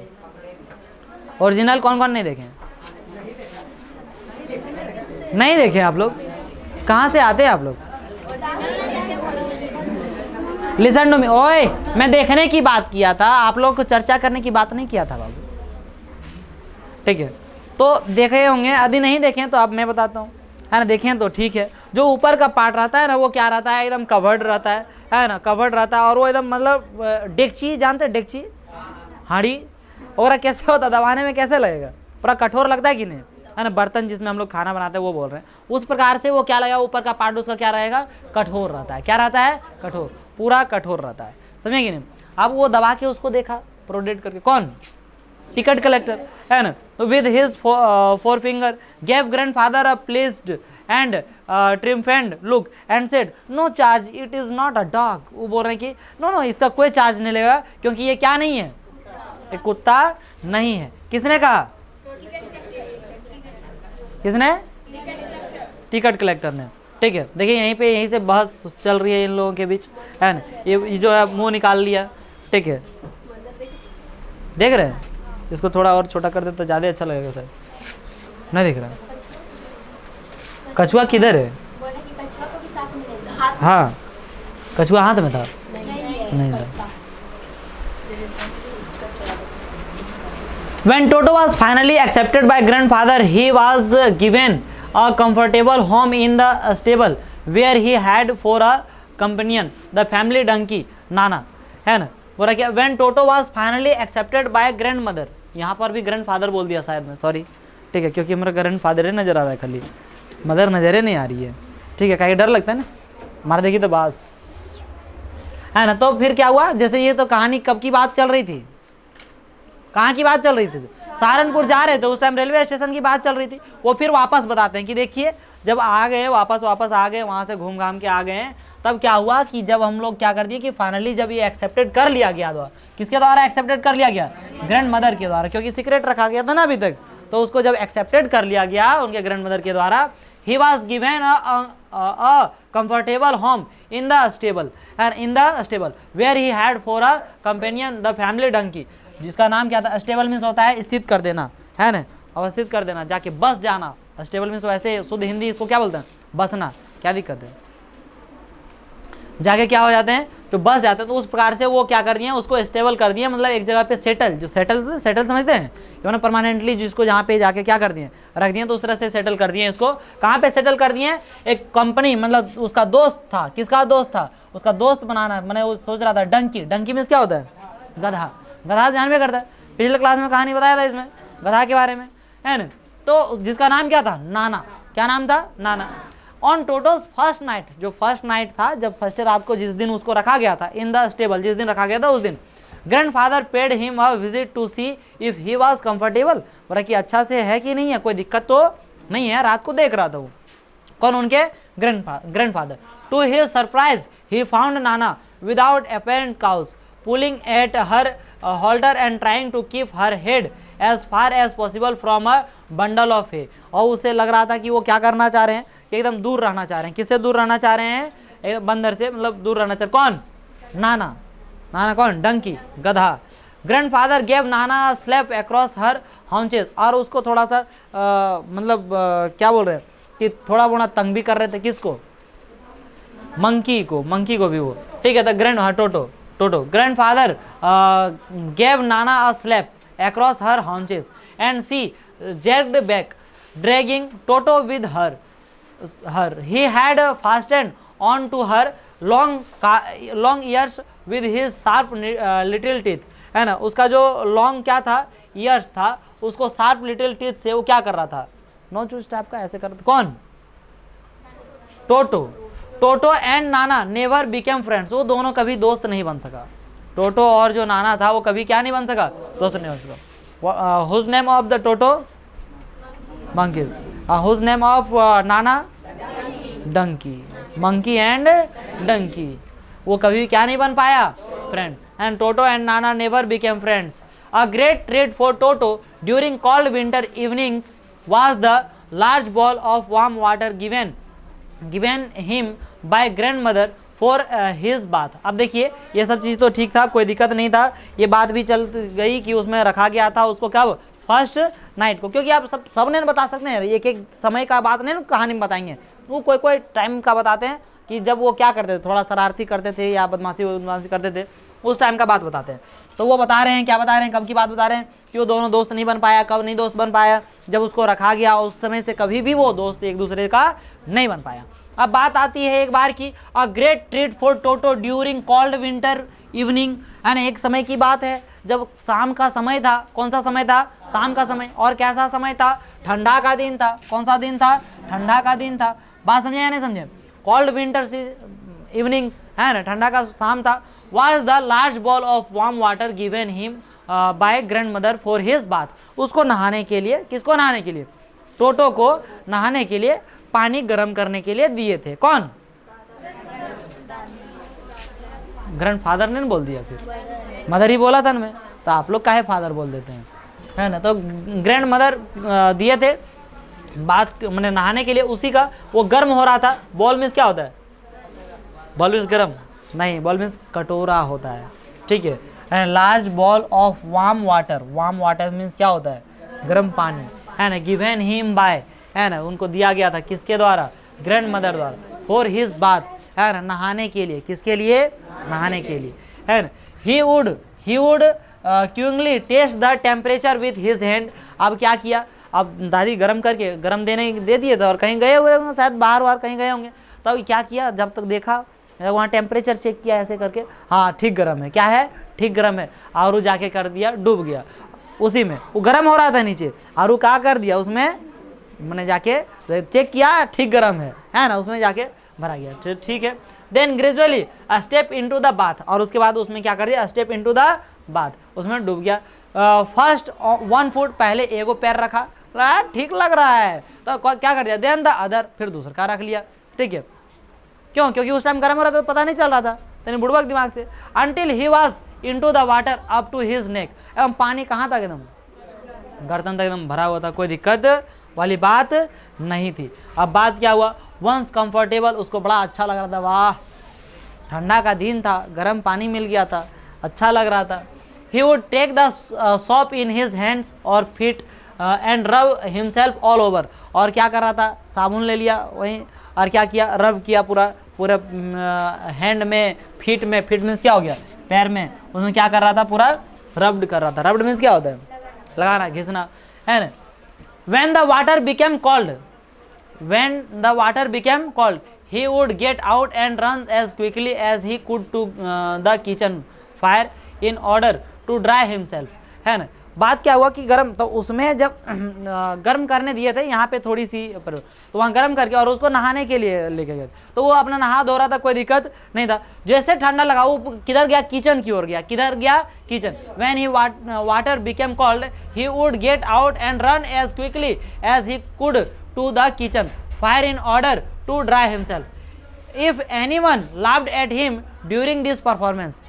[SPEAKER 1] ओरिजिनल कौन कौन नहीं देखे, नहीं देखे आप लोग, कहाँ से आते हैं आप लोग, लिसन टू मी, ओए मैं देखने की बात किया था, आप लोग को चर्चा करने की बात नहीं किया था बाबू, ठीक है। तो देखे होंगे, यदि नहीं देखे तो अब मैं बताता हूँ, है ना, देखें तो ठीक है। जो ऊपर का पार्ट रहता है ना वो क्या रहता है, एकदम कवर्ड रहता है ना, कवर्ड रहता है, और वो एकदम मतलब डेगची, जानते हैं डेगची, हांडी और कैसे होता है, दबाने में कैसे लगेगा, पूरा कठोर लगता है कि नहीं, है ना, बर्तन जिसमें हम लोग खाना बनाते हैं वो बोल रहे हैं, उस प्रकार से वो क्या लगेगा, ऊपर का पार्ट उसका क्या रहेगा, कठोर रहता है, क्या रहता है, कठोर, पूरा कठोर रहता है, समझे कि नहीं। अब वो दबा के उसको देखा, प्रोडेट करके, कौन, टिकट कलेक्टर, है ना, तो with his 4 finger gave grandfather a pleased and triumphant look and said no charge, it is not a dog, वो बोल रहे हैं कि नो इसका कोई चार्ज नहीं लेगा क्योंकि ये क्या नहीं है, एक कुत्ता नहीं है। किसने कहा, किसने, टिकट कलेक्टर ने, ठीक है। देखिए यहीं से बहस चल रही है इन लोगों के बीच, है ना, ये जो है मुंह निकाल लिया, ठीक है, देख रहे हैं, इसको थोड़ा और छोटा कर दे तो ज़्यादा अच्छा लगेगा सर, नहीं दिख रहा, कछुआ किधर है, हाँ, कछुआ हाथ में था? नहीं था। When Toto was finally accepted by grandfather, he was given a comfortable home in the stable where he had for a companion the family donkey Nana, है ना? बोला क्या? When Toto was finally accepted by grandmother, यहाँ पर भी grandfather बोल दिया शायद मैं, सॉरी, ठीक है, क्योंकि मेरा grandfather नजर आ रहा है, खाली मदर नजर नहीं आ रही है, ठीक है, कहीं डर लगता है ना, मार देगी तो बस, है ना? तो फिर क्या हुआ? जैसे ये तो कहानी कब की बात चल रही थी? कहाँ की बात चल रही थी? सहारनपुर जा रहे थे, उस टाइम रेलवे स्टेशन की बात चल रही थी। वो फिर वापस बताते हैं कि देखिए जब आ गए, वापस आ गए, वहाँ से घूम घाम के आ गए हैं, तब क्या हुआ कि जब हम लोग क्या कर दिए कि फाइनली जब ये एक्सेप्टेड कर लिया गया द्वारा, किसके द्वारा एक्सेप्टेड कर लिया गया? ग्रैंड मदर के द्वारा, क्योंकि सीक्रेट रखा गया था ना अभी तक, तो उसको जब एक्सेप्टेड कर लिया गया उनके ग्रैंड मदर के द्वारा, he was given a comfortable home in the stable where he had for a companion the family donkey, जिसका नाम क्या था? स्टेबल मीन्स होता है स्थित कर देना, है ना, अवस्थित कर देना, जाके बस जाना। स्टेबल मीन्स वैसे शुद्ध हिंदी इसको क्या बोलते हैं? बसना। क्या दिक्कत है? जाके क्या हो जाते हैं? तो बस जाते हैं। तो उस प्रकार से वो क्या कर दिए? उसको स्टेबल कर दिए, मतलब एक जगह पे सेटल, जो सेटल समझते हैं कि मैंने परमानेंटली जिसको जहाँ पे जाके क्या कर दिए? रख दिए। तो उस तरह से सेटल कर दिए इसको। कहाँ पे सेटल कर दिए? एक कंपनी, मतलब उसका दोस्त था। किसका दोस्त था? उसका दोस्त बनाना, मैंने वो सोच रहा था। डंकी, डंकी मीन्स क्या होता है? गधा। गधा ध्यान में करता है, पिछले क्लास में कहानी बताया था इसमें गधा के बारे में, है ना? तो जिसका नाम क्या था? नाना। क्या नाम था? नाना। ऑन टोटोज फर्स्ट नाइट, जो फर्स्ट नाइट था, जब फर्स्ट रात को जिस दिन उसको रखा गया था इन द स्टेबल, जिस दिन रखा गया था उस दिन grandfather paid him a visit to see if he was comfortable, बोला कि अच्छा से है कि नहीं है, कोई दिक्कत तो नहीं है। रात को देख रहा था वो, कौन? उनके grandfather. To his surprise he found Nana without apparent cause pulling at her halter and trying to keep her head as far as possible from a bundle of hay। और उसे लग रहा था कि वो क्या करना चाह रहे हैं कि एकदम दूर रहना चाह रहे हैं। किससे दूर रहना चाह रहे हैं? एक बंदर से, मतलब दूर रहना चाह। कौन? नाना। नाना कौन? डंकी, गधा। ग्रैंडफादर गेव नाना स्लैप अक्रॉस हर हाउंचेस, और उसको थोड़ा सा क्या बोल रहे हैं कि थोड़ा मोड़ा तंग भी कर रहे थे। किसको? मंकी को, मंकी को भी वो, ठीक है। तो Toto. Grandfather gave Nana a slap across her haunches, and she jerked back, dragging Toto with her. He had fastened on to her long ears with his sharp little teeth, है ना? उसका जो long क्या था? ears था, उसको sharp little teeth से वो क्या कर रहा था? नोच टाइप का ऐसे कर रहा था। कौन? टोटो। टोटो and Nana never became friends, वो दोनों कभी दोस्त नहीं बन सका। टोटो और जो नाना था वो कभी क्या नहीं बन सका? दोस्त नहीं बन सका। Whose name of the Toto? Monkeys. Whose name of नाना? डंकी। मंकी एंड डंकी, वो कभी क्या नहीं बन पाया? Friend. And Toto and Nana never became friends. A great treat for Toto during cold winter evenings was the large bowl of warm water given him by grandmother for his bath। अब देखिए ये सब चीज़ तो ठीक था, कोई दिक्कत नहीं था। ये बात भी चल गई कि उसमें रखा गया था उसको कब? फर्स्ट नाइट को। क्योंकि आप सब नहीं बता सकते हैं, एक एक समय का बात नहीं ना कहानी में बताएंगे, वो कोई टाइम का बताते हैं कि जब वो क्या करते थे, थोड़ा शरारती करते थे या बदमाशी करते थे, उस टाइम का बात बताते हैं। तो वो बता रहे हैं, क्या बता रहे हैं? कब की बात बता रहे हैं कि वो दोनों दोस्त नहीं बन पाया। कब नहीं दोस्त बन पाया? जब उसको रखा गया उस समय से कभी भी वो दोस्त एक दूसरे का नहीं बन पाया। अब बात आती है एक बार की, a great treat for Toto during cold winter evening, है ना? एक समय की बात है जब शाम का समय था। कौन सा समय था? शाम का समय। और कैसा समय था? ठंडा का दिन था। कौन सा दिन था? ठंडा का दिन था। बात समझे या नहीं समझे? कोल्ड विंटर इवनिंग्स, है ना? ठंडा का शाम था। Was the large bowl of warm water given him by grandmother for his bath। उसको नहाने के लिए, किसको नहाने के लिए? टोटो को नहाने के लिए पानी गर्म करने के लिए दिए थे। कौन? ग्रैंडफादर ने बोल दिया, फिर मदर ही बोला था ना मैं, तो आप लोग काहे फादर बोल देते हैं, है ना? तो ग्रैंड मदर दिए थे बात मैंने नहाने के लिए। उसी का वो गर्म हो रहा था। बॉल मीन्स क्या होता है? बॉल मीन्स गर्म नहीं, बॉल मीन्स कटोरा होता है, ठीक है। And large ball of warm water, warm water means क्या होता है? गर्म पानी, है ना? गिवन हिम बाय, है ना? उनको दिया गया था किसके द्वारा? ग्रैंड मदर द्वारा। फॉर हिज बाथ, है ना, नहाने के लिए। किसके लिए? नहाने के लिए, है ना। He would quickly test the temperature with his hand. अब क्या किया, अब दादी गरम करके गरम दे दिए थे और कहीं गए हुए होंगे, शायद बाहर कहीं गए होंगे, तब क्या किया, जब तक देखा वहाँ टेम्परेचर चेक किया ऐसे करके, हाँ ठीक गर्म है, क्या है, ठीक गर्म है, और वो जाके कर दिया, डूब गया उसी में। वो गर्म हो रहा था नीचे, और वो क्या कर दिया उसमें, मैंने जाके चेक किया ठीक गर्म है ना, उसमें जाके भरा गया, ठीक है। Then gradually step into the bath, और उसके बाद उसमें क्या कर दिया, स्टेप इनटू द बाथ, उसमें डूब गया। फर्स्ट 1 फुट, पहले एगो पैर रखा, ठीक लग रहा है, तो क्या कर दिया, देन द अदर, फिर दूसरा का रख लिया, ठीक है। क्यों? क्योंकि उस टाइम गर्म हो रहा था तो पता नहीं चल रहा था, तेरे बुड़बक दिमाग से। Until he was into the water up to his neck, एवं पानी कहाँ तक, एकदम गर्दन तक एकदम भरा हुआ था, कोई दिक्कत वाली बात नहीं थी। अब बात क्या हुआ, वंस कंफर्टेबल, उसको बड़ा अच्छा लग रहा था, वाह ठंडा का दिन था, गर्म पानी मिल गया था, अच्छा लग रहा था। He would take the soap in his hands और feet and rub himself all over, और क्या कर रहा था, साबुन ले लिया वहीं, और क्या किया, रब किया पूरा हैंड में, फीट मीन्स क्या हो गया, पैर में, उसमें क्या कर रहा था, पूरा रब्ड कर रहा था। रब्ड मीन्स क्या होता है, लगाना, घिसना, है ना। when the water became cold he would get out and run as quickly as he could to the kitchen fire in order to dry himself, है ना। बात क्या हुआ कि गर्म, तो उसमें जब गर्म करने दिए थे यहाँ पे थोड़ी सी, तो वहाँ गर्म करके और उसको नहाने के लिए लेके गए, तो वो अपना नहा धो रहा था, कोई दिक्कत नहीं था। जैसे ठंडा लगा वो किधर गया, किचन की ओर गया, किधर गया, kitchen. When he water became cold he would get out and run as quickly as he could to the kitchen fire in order to dry himself. If anyone laughed at him during this performance,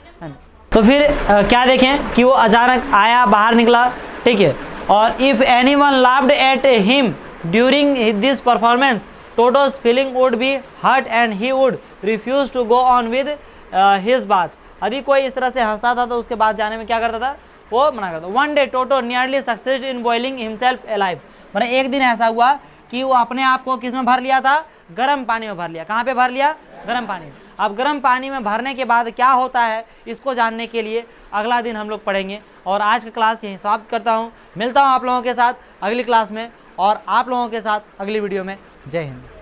[SPEAKER 1] तो फिर क्या देखें कि वो अचानक आया, बाहर निकला, ठीक है, और if anyone laughed at him during this performance Toto's feeling would be hurt and he would refuse to go on with his बात। यदि कोई इस तरह से हंसता था तो उसके बाद जाने में क्या करता था, वो मना करता। One day toto nearly success in boiling himself alive, मैंने एक दिन ऐसा हुआ कि वो अपने आप को किस में भर लिया था, गर्म पानी में भर लिया। कहाँ पे भर लिया, गर्म पानी में। अब गर्म पानी में भरने के बाद क्या होता है, इसको जानने के लिए अगला दिन हम लोग पढ़ेंगे। और आज का क्लास यहीं समाप्त करता हूँ, मिलता हूँ आप लोगों के साथ अगली क्लास में और आप लोगों के साथ अगली वीडियो में। जय हिंद।